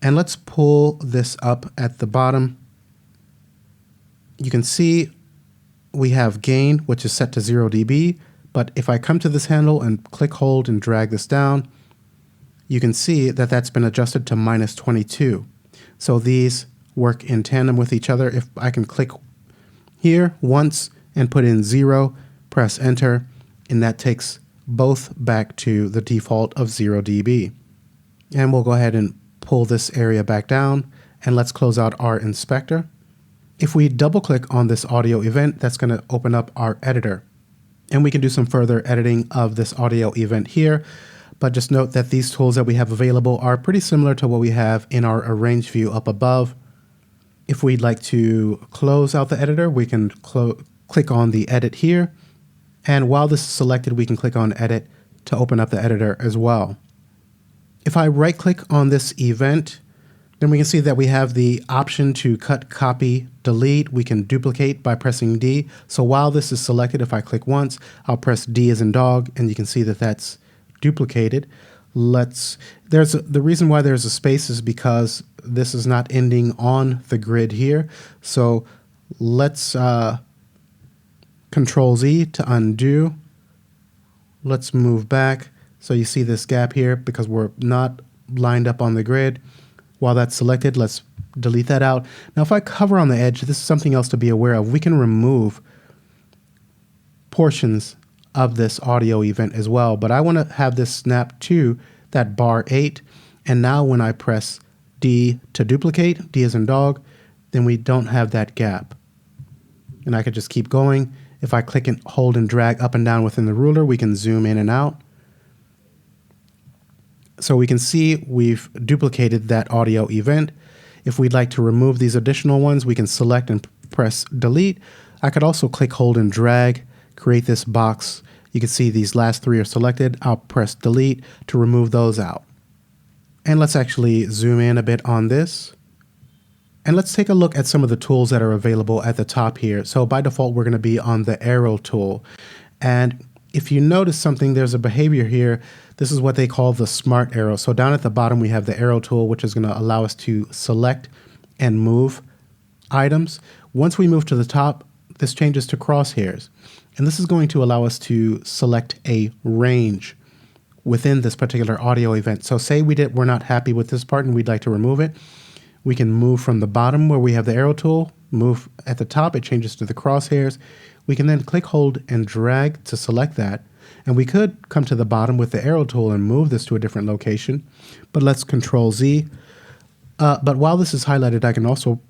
and let's pull this up at the bottom, you can see we have gain, which is set to 0 dB. But if I come to this handle and click, hold, and drag this down, you can see that that's been adjusted to -22. So these work in tandem with each other. If I can click here once and put in 0, press enter, and that takes both back to the default of 0 dB. And we'll go ahead and pull this area back down, and let's close out our inspector. If we double click on this audio event, that's going to open up our editor. And we can do some further editing of this audio event here. But just note that these tools that we have available are pretty similar to what we have in our arrange view up above. If we'd like to close out the editor, we can click on the edit here. And while this is selected, we can click on edit to open up the editor as well. If I right click on this event, then we can see that we have the option to cut, copy, delete. We can duplicate by pressing D. So while this is selected, if I click once, I'll press D as in dog, and you can see that that's duplicated. The reason why there's a space is because this is not ending on the grid here. So let's Control Z to undo. Let's move back. So you see this gap here because we're not lined up on the grid. While that's selected, let's delete that out. Now, if I hover on the edge, this is something else to be aware of. We can remove portions of this audio event as well, but I want to have this snap to that bar 8. And now when I press D to duplicate, D as in dog, then we don't have that gap. And I could just keep going. If I click and hold and drag up and down within the ruler, we can zoom in and out. So we can see we've duplicated that audio event. If we'd like to remove these additional ones, we can select and press delete. I could also click, hold, and drag, create this box. You can see these last 3 are selected. I'll press delete to remove those out. And let's actually zoom in a bit on this. And let's take a look at some of the tools that are available at the top here. So by default, we're going to be on the arrow tool. And if you notice something, there's a behavior here. This is what they call the smart arrow. So down at the bottom, we have the arrow tool, which is going to allow us to select and move items. Once we move to the top, this changes to crosshairs. And this is going to allow us to select a range within this particular audio event. So say we're not happy with this part and we'd like to remove it. We can move from the bottom where we have the arrow tool, move at the top, it changes to the crosshairs. We can then click, hold, and drag to select that. And we could come to the bottom with the arrow tool and move this to a different location. But let's Control Z. But while this is highlighted, I can also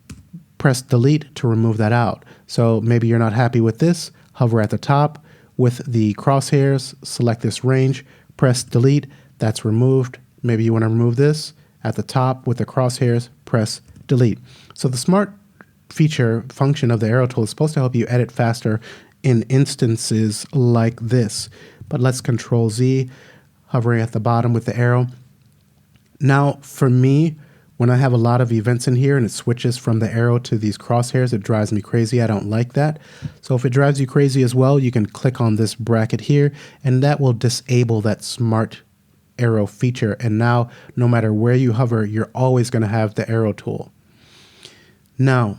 press delete to remove that out. So maybe you're not happy with this, hover at the top with the crosshairs, select this range, press delete, that's removed. Maybe you want to remove this. at the top with the crosshairs, press delete. So the smart feature function of the arrow tool is supposed to help you edit faster in instances like this. But let's Control Z, hovering at the bottom with the arrow. Now for me, when I have a lot of events in here and it switches from the arrow to these crosshairs, it drives me crazy. I don't like that. So if it drives you crazy as well, you can click on this bracket here and that will disable that smart arrow feature. And now no matter where you hover, you're always going to have the arrow tool. Now,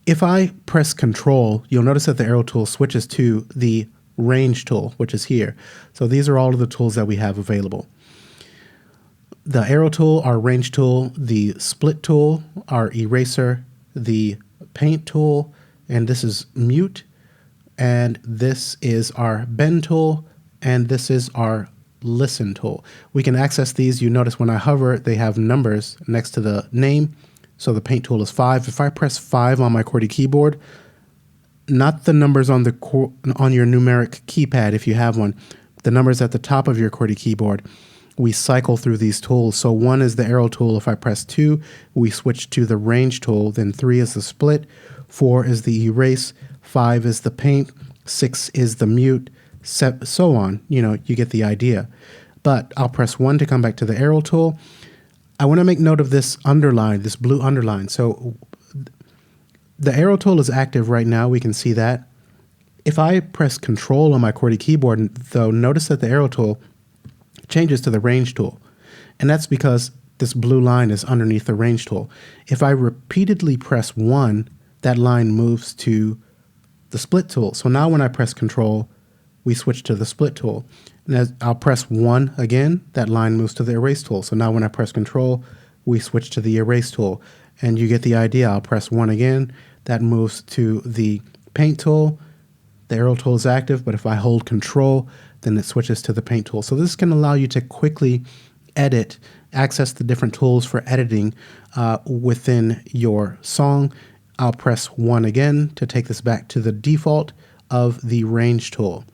if I press Control, you'll notice that the arrow tool switches to the range tool, which is here. So these are all of the tools that we have available. The arrow tool, our range tool, the split tool, our eraser, the paint tool, and this is mute, and this is our bend tool, and this is our listen tool. We can access these. You notice when I hover, they have numbers next to the name. So the paint tool is 5. If I press 5 on my QWERTY keyboard, not the numbers on your numeric keypad if you have one, the numbers at the top of your QWERTY keyboard, we cycle through these tools. So 1 is the arrow tool. If I press 2, we switch to the range tool. Then 3 is the split, 4 is the erase, 5 is the paint, 6 is the mute, so on. You know, you get the idea. But I'll press 1 to come back to the arrow tool. I want to make note of this underline, this blue underline. So the arrow tool is active right now. We can see that. If I press Control on my QWERTY keyboard, though, notice that the arrow tool changes to the range tool. And that's because this blue line is underneath the range tool. If I repeatedly press 1, that line moves to the split tool. So now when I press Control, we switch to the split tool. And as I'll press 1 again, that line moves to the erase tool. So now when I press Control, we switch to the erase tool. And you get the idea. I'll press 1 again, that moves to the paint tool. The arrow tool is active, but if I hold Control, then it switches to the paint tool. So this can allow you to quickly edit, access the different tools for editing within your song. I'll press 1 again to take this back to the default of the range tool.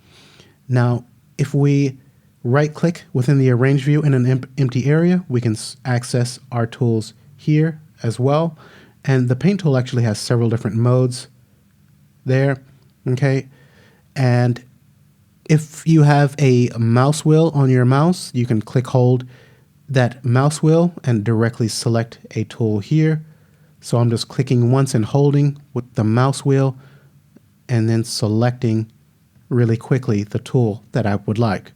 Now, if we right-click within the arrange view in an empty area, we can access our tools here as well. And the paint tool actually has several different modes there, okay? And if you have a mouse wheel on your mouse, you can hold that mouse wheel and directly select a tool here. So I'm just clicking once and holding with the mouse wheel and then selecting really quickly the tool that I would like.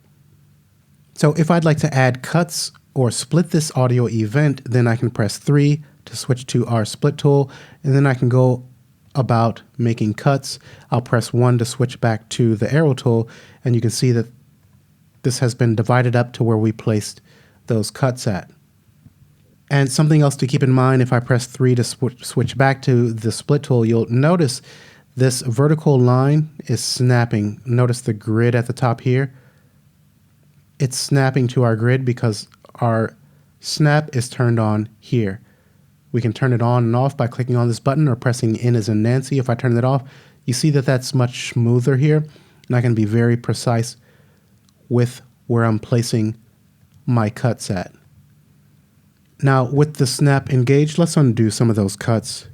So if I'd like to add cuts or split this audio event, then I can press 3 to switch to our split tool, and then I can go about making cuts. I'll press 1 to switch back to the arrow tool, and you can see that this has been divided up to where we placed those cuts at. And something else to keep in mind, if I press 3 to switch back to the split tool, you'll notice this vertical line is snapping. Notice the grid at the top here. It's snapping to our grid because our snap is turned on here. We can turn it on and off by clicking on this button or pressing N as in Nancy. If I turn it off, you see that that's much smoother here, and I can be very precise with where I'm placing my cuts at. Now, with the snap engaged, let's undo some of those cuts.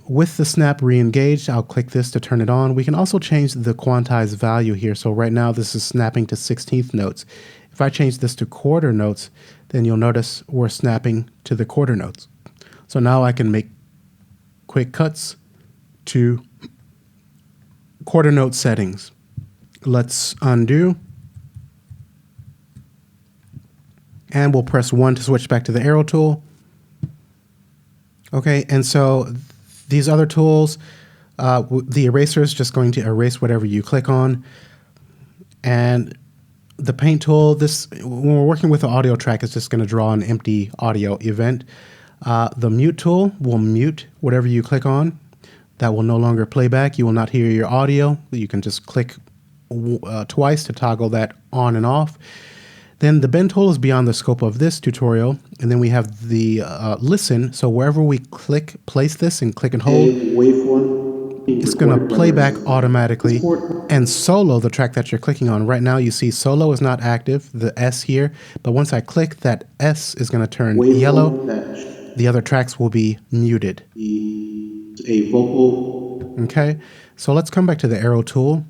With the snap re-engaged, I'll click this to turn it on. We can also change the quantized value here. So right now this is snapping to 16th notes. If I change this to quarter notes, then you'll notice we're snapping to the quarter notes. So now I can make quick cuts to quarter note settings. Let's undo. And we'll press 1 to switch back to the arrow tool. Okay, and so these other tools, the eraser is just going to erase whatever you click on. And the paint tool, when we're working with the audio track, it's just going to draw an empty audio event. The mute tool will mute whatever you click on. That will no longer play back. You will not hear your audio. You can just click twice to toggle that on and off. Then the bend tool is beyond the scope of this tutorial. And then we have the listen. So wherever we place this and click and hold, waveform. it's going to play back automatically and solo the track that you're clicking on. Right now you see solo is not active, the S here, but once I click, that S is going to turn yellow. The other tracks will be muted. A vocal. Okay, so let's come back to the arrow tool.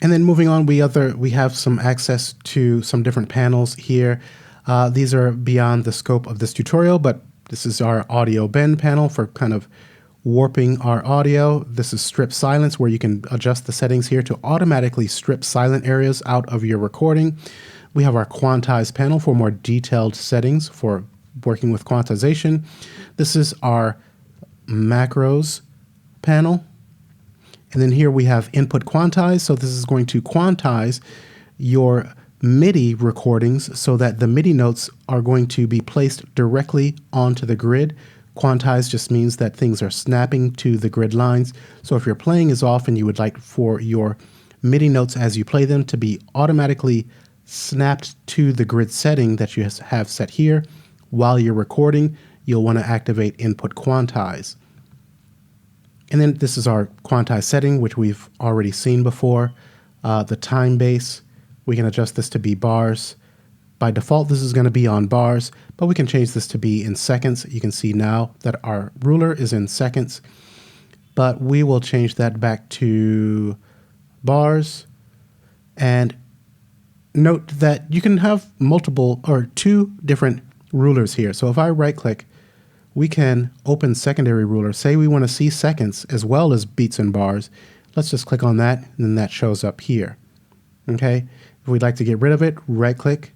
And then moving on, we have some access to some different panels here. These are beyond the scope of this tutorial, but this is our audio bend panel for kind of warping our audio. This is strip silence, where you can adjust the settings here to automatically strip silent areas out of your recording. We have our quantize panel for more detailed settings for working with quantization. This is our macros panel. And then here we have input quantize. So this is going to quantize your MIDI recordings so that the MIDI notes are going to be placed directly onto the grid. Quantize just means that things are snapping to the grid lines. So if your playing is off and you would like for your MIDI notes as you play them to be automatically snapped to the grid setting that you have set here while you're recording, you'll want to activate input quantize. And then this is our quantize setting, which we've already seen before. The time base, we can adjust this to be bars. By default, this is going to be on bars, but we can change this to be in seconds. You can see now that our ruler is in seconds, but we will change that back to bars. And note that you can have multiple or two different rulers here. So if I right click, we can open secondary ruler. Say we want to see seconds as well as beats and bars. Let's just click on that, and then that shows up here. Okay. If we'd like to get rid of it, right click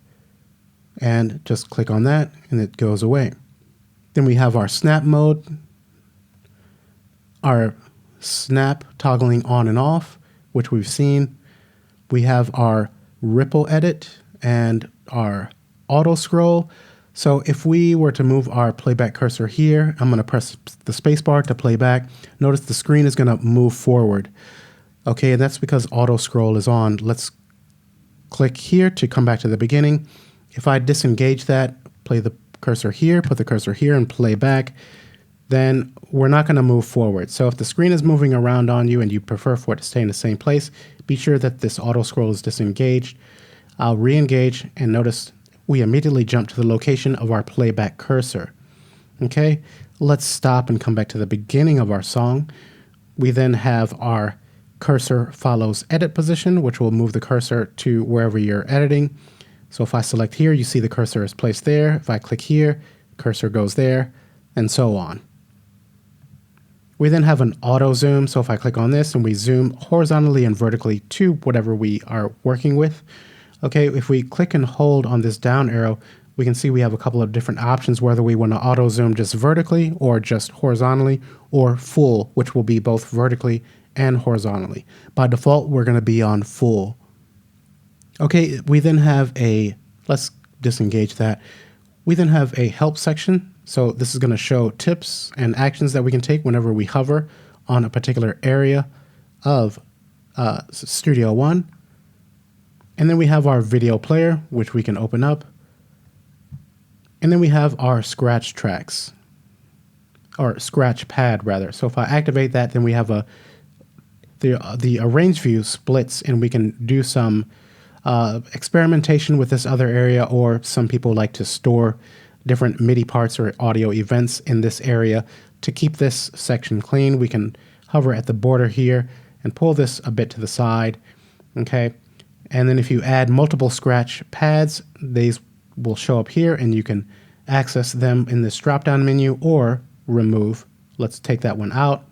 and just click on that, and it goes away. Then we have our snap mode, our snap toggling on and off, which we've seen. We have our ripple edit and our auto scroll. So if we were to move our playback cursor here, I'm going to press the space bar to play back. Notice the screen is going to move forward. Okay, and that's because auto scroll is on. Let's click here to come back to the beginning. If I disengage that, play the cursor here, put the cursor here and play back, then we're not going to move forward. So if the screen is moving around on you and you prefer for it to stay in the same place, be sure that this auto scroll is disengaged. I'll re-engage and notice we immediately jump to the location of our playback cursor. Okay, let's stop and come back to the beginning of our song. We then have our cursor follows edit position, which will move the cursor to wherever you're editing. So if I select here, you see the cursor is placed there. If I click here, cursor goes there, and so on. We then have an auto zoom. So if I click on this and we zoom horizontally and vertically to whatever we are working with. Okay, if we click and hold on this down arrow, we can see we have a couple of different options, whether we want to auto zoom just vertically or just horizontally, or full, which will be both vertically and horizontally. By default, we're going to be on full. Okay, we then have let's disengage that. We then have a help section. So this is going to show tips and actions that we can take whenever we hover on a particular area of Studio One. And then we have our video player, which we can open up. And then we have our scratch tracks, or scratch pad rather. So if I activate that, then we have the arrange view splits, and we can do some experimentation with this other area, or some people like to store different MIDI parts or audio events in this area. To keep this section clean, we can hover at the border here and pull this a bit to the side. Okay. And then if you add multiple scratch pads, these will show up here and you can access them in this drop-down menu or remove. Let's take that one out.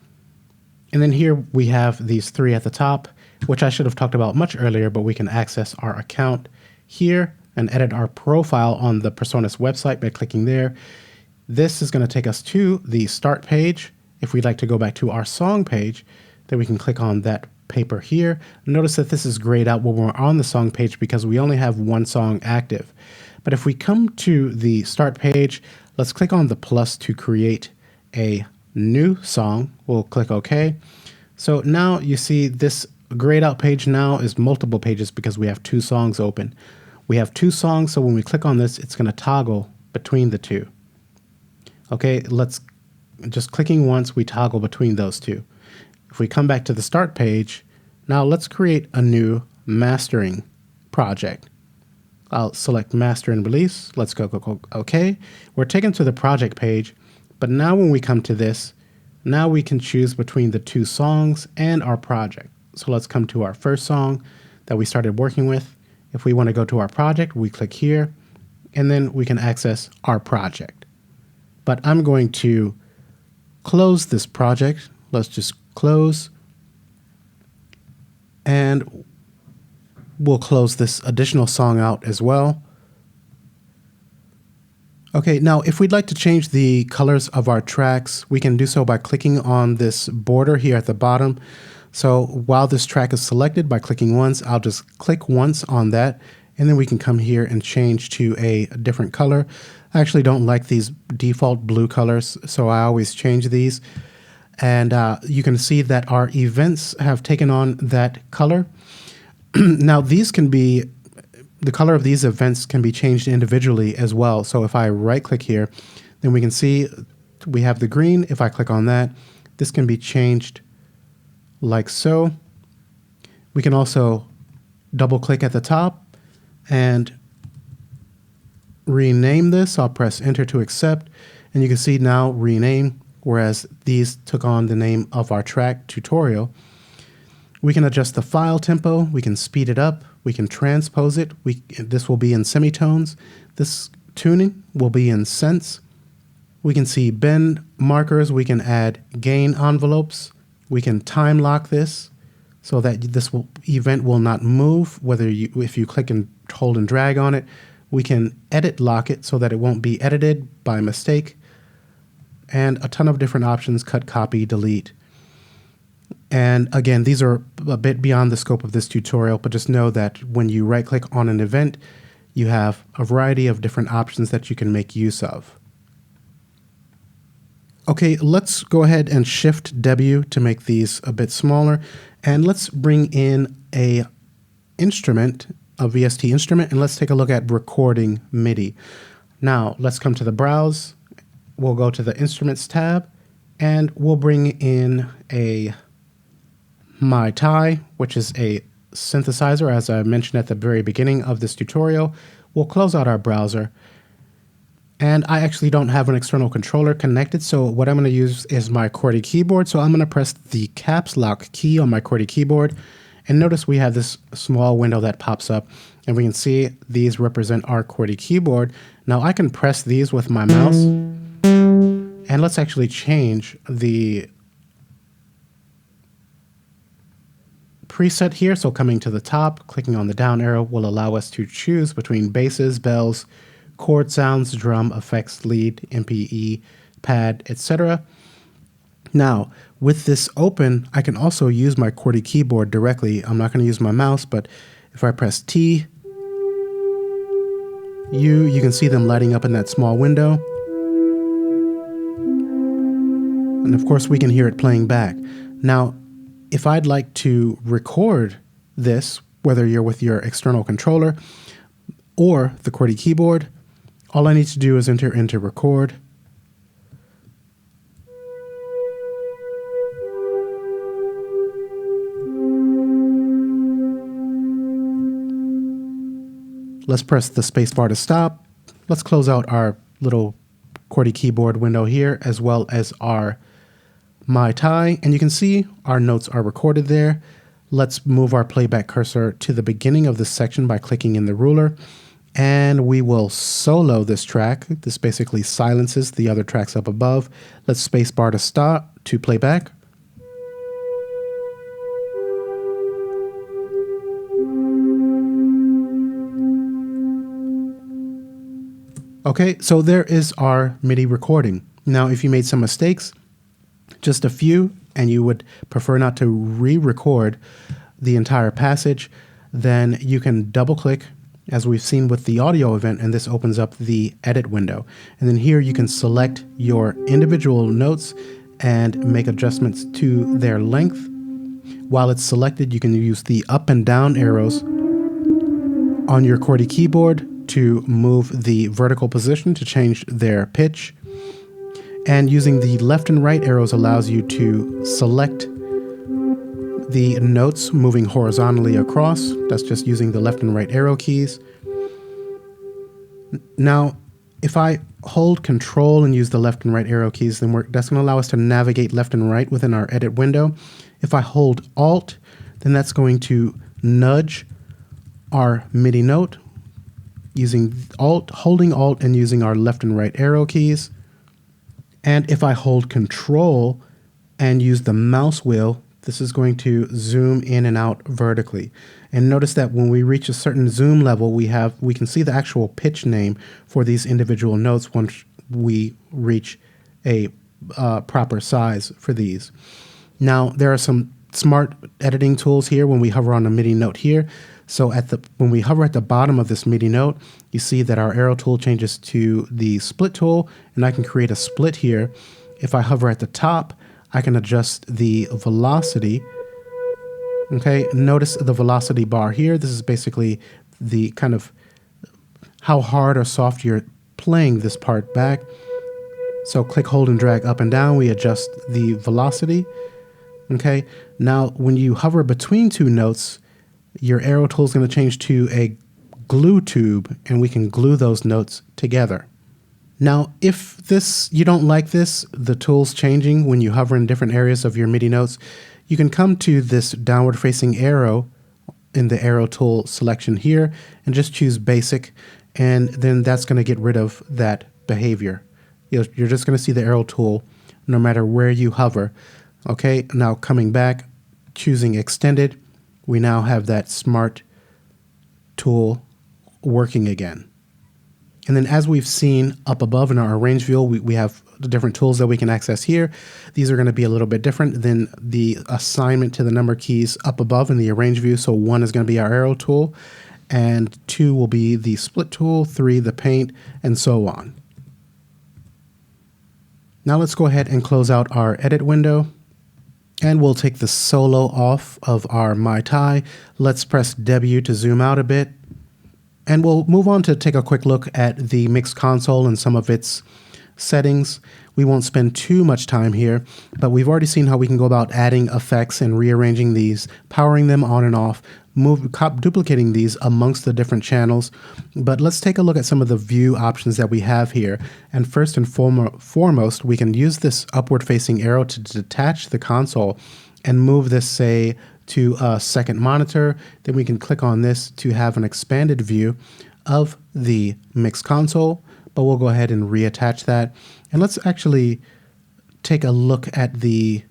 And then here we have these three at the top, which I should have talked about much earlier, but we can access our account here and edit our profile on the Presonus website by clicking there. This is going to take us to the start page. If we'd like to go back to our song page, then we can click on that paper here. Notice that this is grayed out when we're on the song page because we only have one song active. But if we come to the start page, let's click on the plus to create a new song. We'll click OK. So now you see this grayed out page now is multiple pages because we have two songs open. We have two songs, so when we click on this, it's going to toggle between the two. Okay, let's just clicking once, we toggle between those two. If we come back to the start page, now let's create a new mastering project. I'll select master and release. Let's go OK. We're taken to the project page, but now when we come to this, now we can choose between the two songs and our project. So let's come to our first song that we started working with. If we want to go to our project, we click here, and then we can access our project. But I'm going to close this project. Let's just close. And we'll close this additional song out as well. Okay, now if we'd like to change the colors of our tracks, we can do so by clicking on this border here at the bottom. So while this track is selected, by clicking once, I'll just click once on that, and then we can come here and change to a different color. I actually don't like these default blue colors, so I always change these. And you can see that our events have taken on that color. Now these can be, the color of these events can be changed individually as well. So if I right click here, then we can see we have the green. If I click on that, this can be changed like so. We can also double click at the top and rename this. I'll press enter to accept, and you can see now rename, whereas these took on the name of our track tutorial. We can adjust the file tempo, we can speed it up, we can transpose it. This will be in semitones. This tuning will be in cents. We can see bend markers, we can add gain envelopes. We can time lock this so that this event will not move, if you click and hold and drag on it. We can edit lock it so that it won't be edited by mistake. And a ton of different options: cut, copy, delete. And again, these are a bit beyond the scope of this tutorial, but just know that when you right click on an event, you have a variety of different options that you can make use of. Okay, let's go ahead and shift W to make these a bit smaller, and let's bring in a instrument, a VST instrument, and let's take a look at recording MIDI. Now let's come to the browse. We'll go to the Instruments tab, and we'll bring in a MIDI, which is a synthesizer, as I mentioned at the very beginning of this tutorial. We'll close out our browser. And I actually don't have an external controller connected, so what I'm going to use is my QWERTY keyboard. So I'm going to press the caps lock key on my QWERTY keyboard. And notice we have this small window that pops up, and we can see these represent our QWERTY keyboard. Now I can press these with my mouse, and let's actually change the preset here. So coming to the top, clicking on the down arrow will allow us to choose between basses, bells, chord sounds, drum, effects, lead, MPE, pad, etc. Now, with this open, I can also use my QWERTY keyboard directly. I'm not going to use my mouse, but if I press T, you can see them lighting up in that small window. And of course, we can hear it playing back. Now, if I'd like to record this, whether you're with your external controller or the QWERTY keyboard, all I need to do is enter into record. Let's press the space bar to stop. Let's close out our little QWERTY keyboard window here, as well as our MIDI, and you can see our notes are recorded there. Let's move our playback cursor to the beginning of this section by clicking in the ruler, and we will solo this track. This basically silences the other tracks up above. Let's space bar to stop to play back. Okay, so there is our MIDI recording. Now, if you made some mistakes, just a few, and you would prefer not to re-record the entire passage, then you can double click, as we've seen with the audio event, and this opens up the edit window. And then here you can select your individual notes and make adjustments to their length. While it's selected, you can use the up and down arrows on your QWERTY keyboard to move the vertical position to change their pitch. And using the left and right arrows allows you to select the notes moving horizontally across. That's just using the left and right arrow keys. Now, if I hold Control and use the left and right arrow keys, then that's going to allow us to navigate left and right within our edit window. If I hold Alt, then that's going to nudge our MIDI note using holding Alt and using our left and right arrow keys. And if I hold Control and use the mouse wheel, this is going to zoom in and out vertically. And notice that when we reach a certain zoom level, we can see the actual pitch name for these individual notes once we reach a proper size for these. Now, there are some smart editing tools here when we hover on a MIDI note here. So when we hover at the bottom of this MIDI note, you see that our arrow tool changes to the split tool, and I can create a split here. If I hover at the top, I can adjust the velocity. Okay, notice the velocity bar here. This is basically the kind of how hard or soft you're playing this part back. So click, hold, and drag up and down. We adjust the velocity. Okay, now when you hover between two notes, your arrow tool is going to change to a glue tube, and we can glue those notes together. Now, if you don't like the tools changing when you hover in different areas of your MIDI notes, you can come to this downward facing arrow in the arrow tool selection here and just choose basic, and then that's going to get rid of that behavior. You're just going to see the arrow tool no matter where you hover. Okay, now coming back, choosing extended, we now have that smart tool working again. And then as we've seen up above in our arrange view, we have the different tools that we can access here. These are going to be a little bit different than the assignment to the number keys up above in the arrange view. So 1 is going to be our arrow tool, and 2 will be the split tool, 3 the paint, and so on. Now let's go ahead and close out our edit window, and we'll take the solo off of our MIDI. Let's press W to zoom out a bit. And we'll move on to take a quick look at the mix console and some of its settings. We won't spend too much time here, but we've already seen how we can go about adding effects and rearranging these, powering them on and off, duplicating these amongst the different channels. But let's take a look at some of the view options that we have here. And first and foremost, we can use this upward facing arrow to detach the console and move this, say, to a second monitor. Then we can click on this to have an expanded view of the mix console, but we'll go ahead and reattach that. And let's actually take a look at the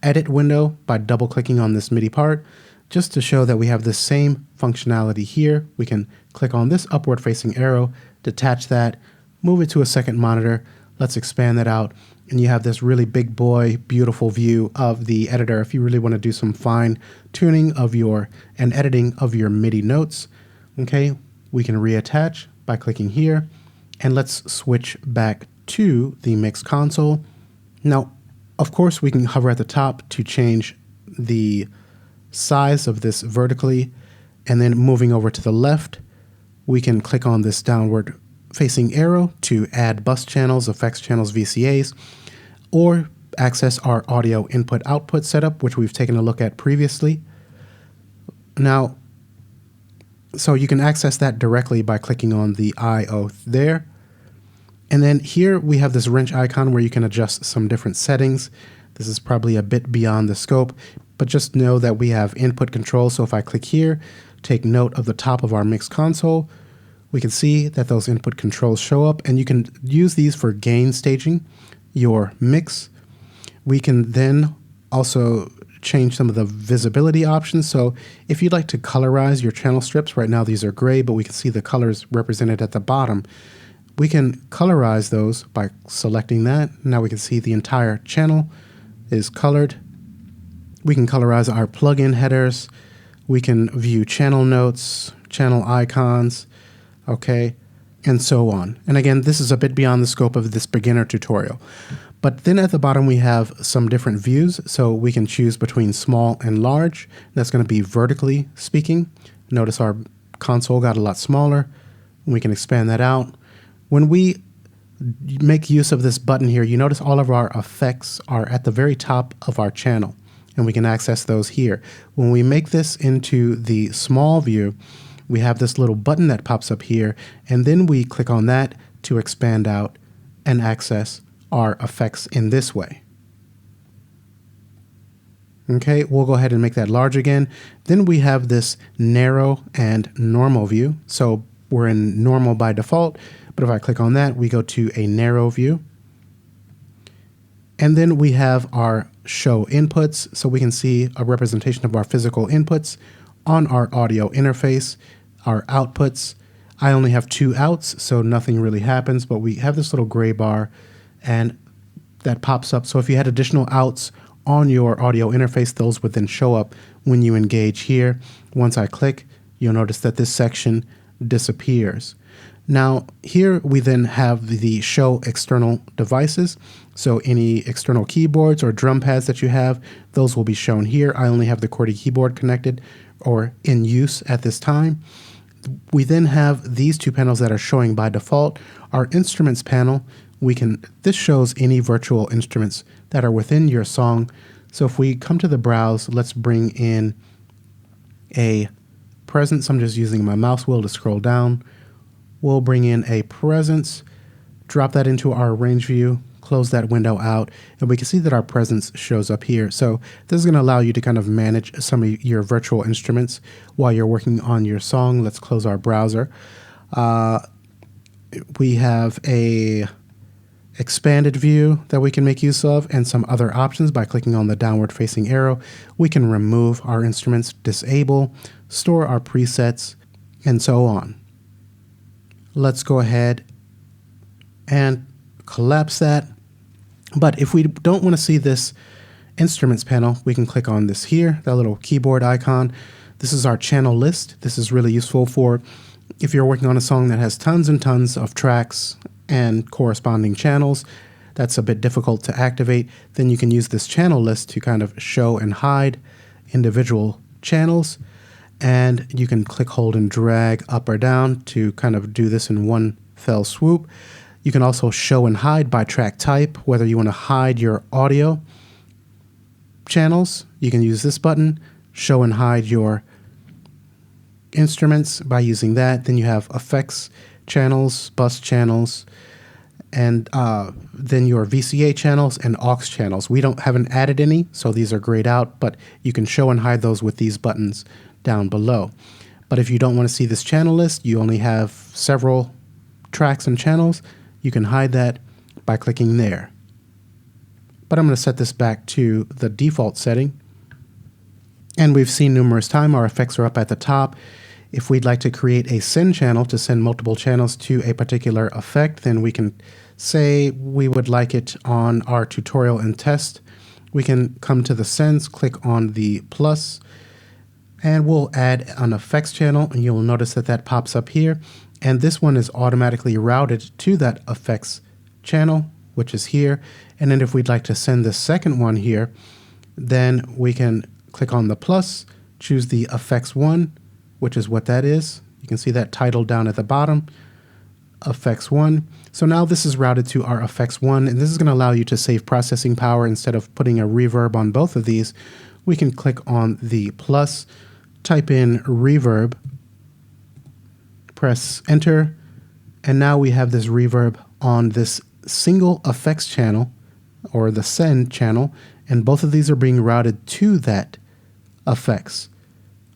edit window by double clicking on this MIDI part, just to show that we have the same functionality here. We can click on this upward facing arrow, detach that, move it to a second monitor. Let's expand that out, and you have this really big boy, beautiful view of the editor if you really want to do some fine tuning and editing of your MIDI notes. Okay, we can reattach by clicking here, and let's switch back to the mix console. Now, of course, we can hover at the top to change the size of this vertically, and then moving over to the left, we can click on this downward facing arrow to add bus channels, effects channels, VCAs, or access our audio input-output setup, which we've taken a look at previously. Now, so you can access that directly by clicking on the I/O there. And then here we have this wrench icon where you can adjust some different settings. This is probably a bit beyond the scope, but just know that we have input control. So if I click here, take note of the top of our mix console, we can see that those input controls show up, and you can use these for gain staging your mix. We can then also change some of the visibility options. So if you'd like to colorize your channel strips, right now these are gray, but we can see the colors represented at the bottom. We can colorize those by selecting that. Now we can see the entire channel is colored. We can colorize our plugin headers. We can view channel notes, channel icons, okay, and so on. And again, this is a bit beyond the scope of this beginner tutorial. But then at the bottom, we have some different views. So we can choose between small and large. That's going to be vertically speaking. Notice our console got a lot smaller. We can expand that out. When we make use of this button here, you notice all of our effects are at the very top of our channel. and we can access those here. When we make this into the small view, we have this little button that pops up here, and then we click on that to expand out and access our effects in this way. Okay, we'll go ahead and make that large again. Then we have this narrow and normal view. So we're in normal by default, but if I click on that, we go to a narrow view. And then we have our show inputs, so we can see a representation of our physical inputs on our audio interface, our outputs. I only have 2 outs, so nothing really happens, but we have this little gray bar and that pops up. So if you had additional outs on your audio interface, those would then show up when you engage here. Once I click, you'll notice that this section disappears. Now here we then have the show external devices. So any external keyboards or drum pads that you have, those will be shown here. I only have the QWERTY keyboard connected or in use at this time. We then have these 2 panels that are showing by default. Our instruments panel, this shows any virtual instruments that are within your song. So if we come to the browse, let's bring in a presence. I'm just using my mouse wheel to scroll down. We'll bring in a presence, drop that into our arrange view, close that window out, and we can see that our presence shows up here. So this is going to allow you to kind of manage some of your virtual instruments while you're working on your song. Let's close our browser. We have a expanded view that we can make use of and some other options. By clicking on the downward facing arrow, we can remove our instruments, disable, store our presets, and so on. Let's go ahead and collapse that. But if we don't want to see this instruments panel, we can click on this here, that little keyboard icon. This is our channel list. This is really useful for if you're working on a song that has tons and tons of tracks and corresponding channels. That's a bit difficult to activate. Then you can use this channel list to kind of show and hide individual channels. And you can click, hold, and drag up or down to kind of do this in one fell swoop. You can also show and hide by track type, whether you want to hide your audio channels. You can use this button, show and hide your instruments by using that. Then you have effects channels, bus channels, and then your VCA channels and aux channels. We haven't added any, so these are grayed out, but you can show and hide those with these buttons down below. But if you don't want to see this channel list, you only have several tracks and channels, you can hide that by clicking there. But I'm going to set this back to the default setting. And we've seen numerous times our effects are up at the top. If we'd like to create a send channel to send multiple channels to a particular effect, then we can say we would like it on our tutorial and test. We can come to the sends, click on the plus, and we'll add an effects channel, and you'll notice that that pops up here. And this one is automatically routed to that effects channel, which is here. And then if we'd like to send the second one here, then we can click on the plus, choose the effects one, which is what that is. You can see that title down at the bottom, effects one. So now this is routed to our effects one, and this is going to allow you to save processing power. Instead of putting a reverb on both of these, we can click on the plus, type in reverb, press enter, and now we have this reverb on this single effects channel, or the send channel, and both of these are being routed to that effects.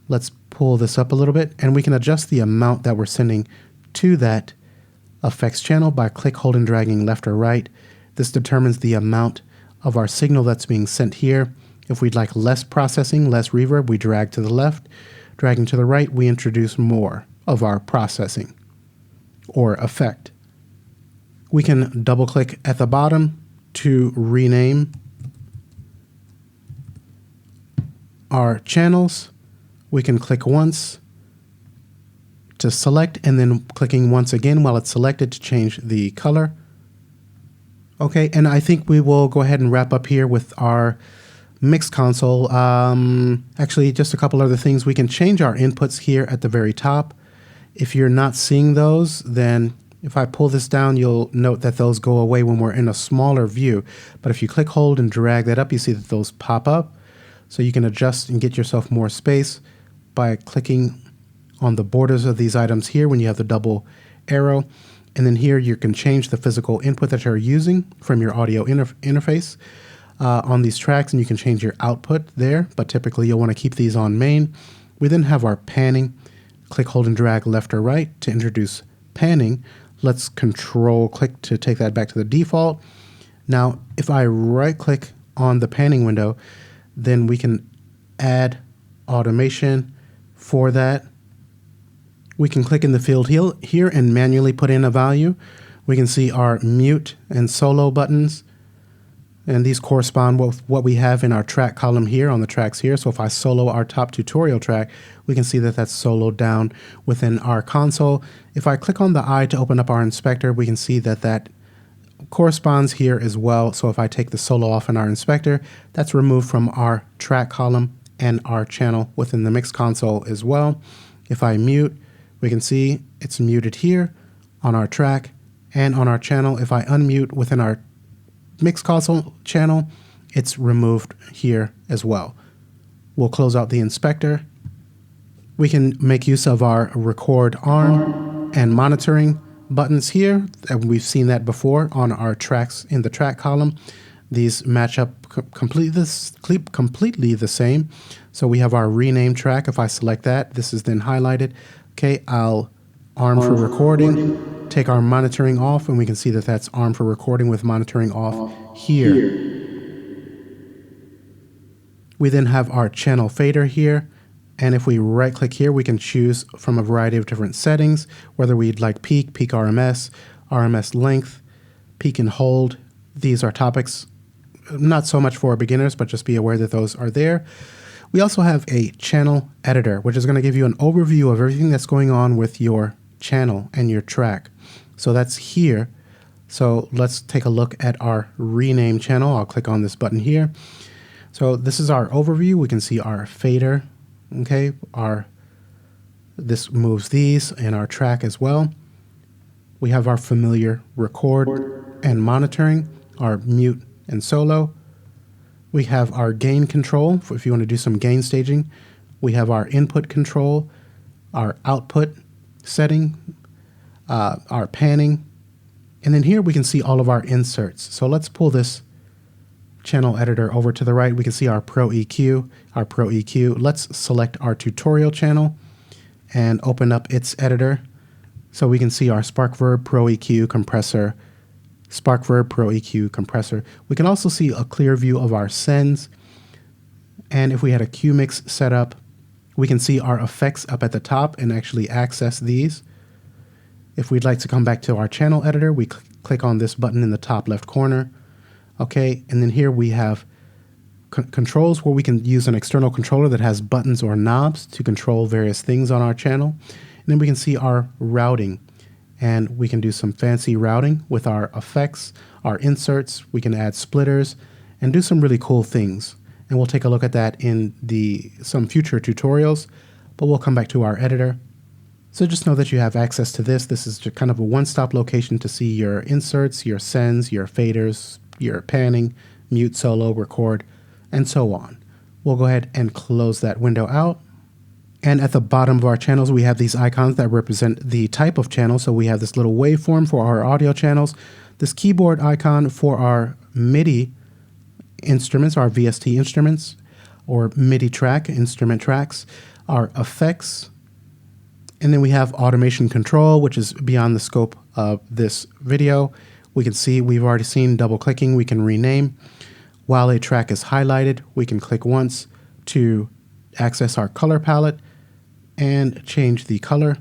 Let's pull this up a little bit, and we can adjust the amount that we're sending to that effects channel by click, hold, and dragging left or right. This determines the amount of our signal that's being sent here. If we'd like less processing, less reverb, we drag to the left. Dragging to the right, we introduce more of our processing or effect. We can double click at the bottom to rename our channels. We can click once to select, and then clicking once again while it's selected to change the color. Okay, and I think we will go ahead and wrap up here with our mix console. Actually, just a couple other things. We can change our inputs here at the very top. If you're not seeing those, then if I pull this down, you'll note that those go away when we're in a smaller view. But if you click, hold, and drag that up, you see that those pop up. So you can adjust and get yourself more space by clicking on the borders of these items here when you have the double arrow. And then here you can change the physical input that you're using from your audio interface on these tracks, and you can change your output there, but typically you'll want to keep these on main. We then have our panning. Click, hold, and drag left or right to introduce panning. Let's control click to take that back to the default. Now, if I right click on the panning window, then we can add automation for that. We can click in the field here and manually put in a value. We can see our mute and solo buttons, and these correspond with what we have in our track column here on the tracks here. So if I solo our top tutorial track, we can see that that's soloed down within our console. If I click on the eye to open up our inspector, we can see that that corresponds here as well. So if I take the solo off in our inspector, that's removed from our track column and our channel within the mix console as well. If I mute, we can see it's muted here on our track and on our channel. If I unmute within our mix console channel, it's removed here as well. We'll close out the inspector. We can make use of our record arm and monitoring buttons here, and we've seen that before on our tracks in the track column. These match up completely the same. So we have our rename track. If I select that, this is then highlighted. Okay, I'll arm for recording, take our monitoring off, and we can see that that's arm for recording with monitoring off here. We then have our channel fader here. And if we right click here, we can choose from a variety of different settings, whether we'd like peak RMS, RMS length, peak and hold. These are topics not so much for beginners, but just be aware that those are there. We also have a channel editor, which is going to give you an overview of everything that's going on with your channel and your track. So that's here. So let's take a look at our rename channel. I'll click on this button here. So this is our overview. We can see our fader. Okay, this moves these and our track as well. We have our familiar record and monitoring, our mute and solo. We have our gain control if you want to do some gain staging. We have our input control, our output setting, our panning, and then here we can see all of our inserts. So let's pull this channel editor over to the right. We can see our Pro EQ, Let's select our tutorial channel and open up its editor. So we can see our SparkVerb Pro EQ compressor, SparkVerb Pro EQ compressor. We can also see a clear view of our sends. And if we had a QMix set up, we can see our effects up at the top and actually access these. If we'd like to come back to our channel editor, we click on this button in the top left corner. Okay, and then here we have controls where we can use an external controller that has buttons or knobs to control various things on our channel. And then we can see our routing, and we can do some fancy routing with our effects, our inserts. We can add splitters and do some really cool things. And we'll take a look at that in some future tutorials, but we'll come back to our editor. So just know that you have access to this. This is just kind of a one-stop location to see your inserts, your sends, your faders, your panning, mute, solo, record, and so on. We'll go ahead and close that window out. And at the bottom of our channels, we have these icons that represent the type of channel. So we have this little waveform for our audio channels, this keyboard icon for our MIDI instruments, our VST instruments, or MIDI track, instrument tracks, our effects, and then we have automation control, which is beyond the scope of this video. We can see we've already seen double clicking. We can rename. While a track is highlighted, we can click once to access our color palette and change the color.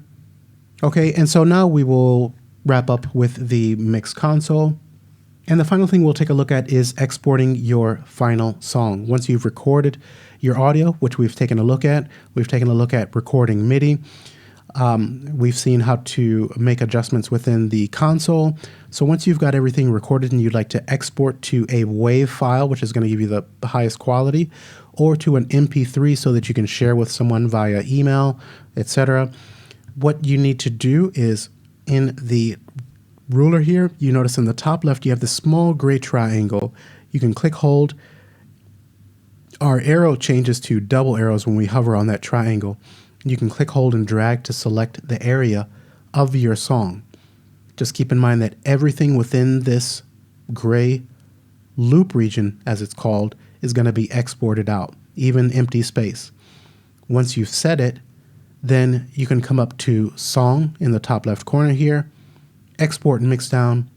Okay, and so now we will wrap up with the mix console. And the final thing we'll take a look at is exporting your final song. Once you've recorded your audio, which we've taken a look at recording MIDI. We've seen how to make adjustments within the console. So once you've got everything recorded and you'd like to export to a WAV file, which is going to give you the highest quality, or to an MP3 so that you can share with someone via email, etc., what you need to do is in the ruler here, you notice in the top left, you have this small gray triangle. You can click hold our arrow changes to double arrows when we hover on that triangle. You can click, hold, and drag to select the area of your song. Just keep in mind that everything within this gray loop region, as it's called, is going to be exported out, even empty space. Once you've set it, then you can come up to Song in the top left corner here, Export and Mix Down,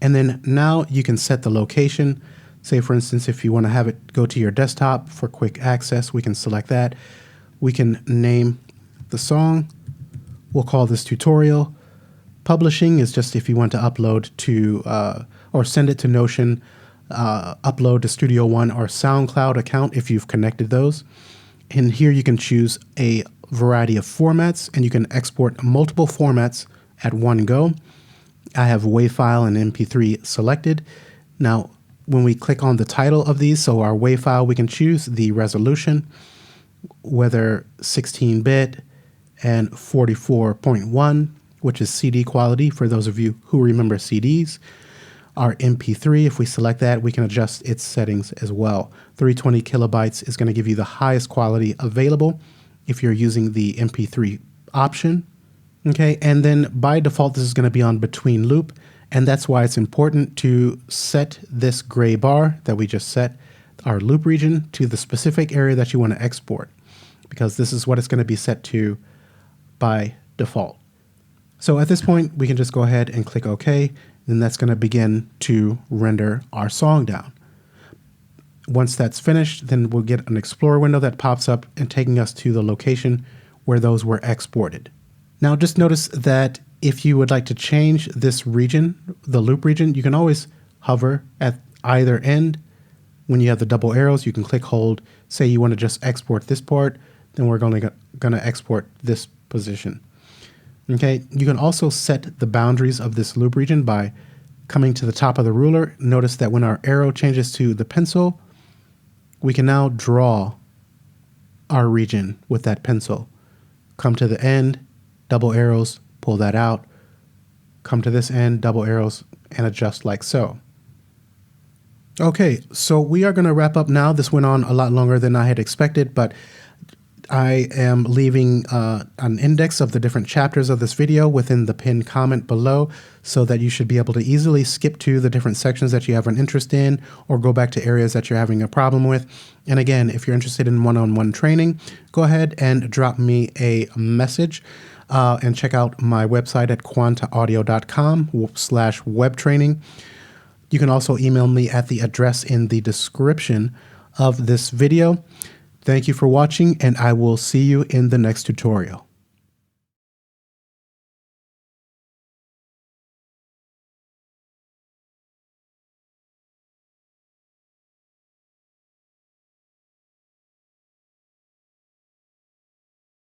and then now you can set the location. Say, for instance, if you want to have it go to your desktop for quick access, we can select that. We can name the song. We'll call this tutorial. Publishing is just if you want to upload to or send it to Notion, upload to Studio One or SoundCloud account if you've connected those. And here you can choose a variety of formats, and you can export multiple formats at one go. I have WAV file and MP3 selected. Now, when we click on the title of these, so our WAV file, we can choose the resolution, whether 16-bit and 44.1, which is CD quality for those of you who remember CDs. Our MP3, if we select that, we can adjust its settings as well. 320 kilobytes is going to give you the highest quality available if you're using the MP3 option. Okay, and then by default, this is going to be on between loop, and that's why it's important to set this gray bar that we just set, our loop region, to the specific area that you want to export, because this is what it's going to be set to by default. So at this point, we can just go ahead and click OK, and that's going to begin to render our song down. Once that's finished, then we'll get an Explorer window that pops up and taking us to the location where those were exported. Now just notice that if you would like to change this region, the loop region, you can always hover at either end. When you have the double arrows, you can click, hold. Say you want to just export this part, then we're going to export this position. Okay, you can also set the boundaries of this loop region by coming to the top of the ruler. Notice that when our arrow changes to the pencil, we can now draw our region with that pencil. Come to the end, double arrows, pull that out. Come to this end, double arrows, and adjust like so. Okay, so we are going to wrap up now. This went on a lot longer than I had expected, but I am leaving an index of the different chapters of this video within the pinned comment below so that you should be able to easily skip to the different sections that you have an interest in or go back to areas that you're having a problem with. And again, if you're interested in one-on-one training, go ahead and drop me a message and check out my website at quantaaudio.com/web training. You can also email me at the address in the description of this video. Thank you for watching, and I will see you in the next tutorial.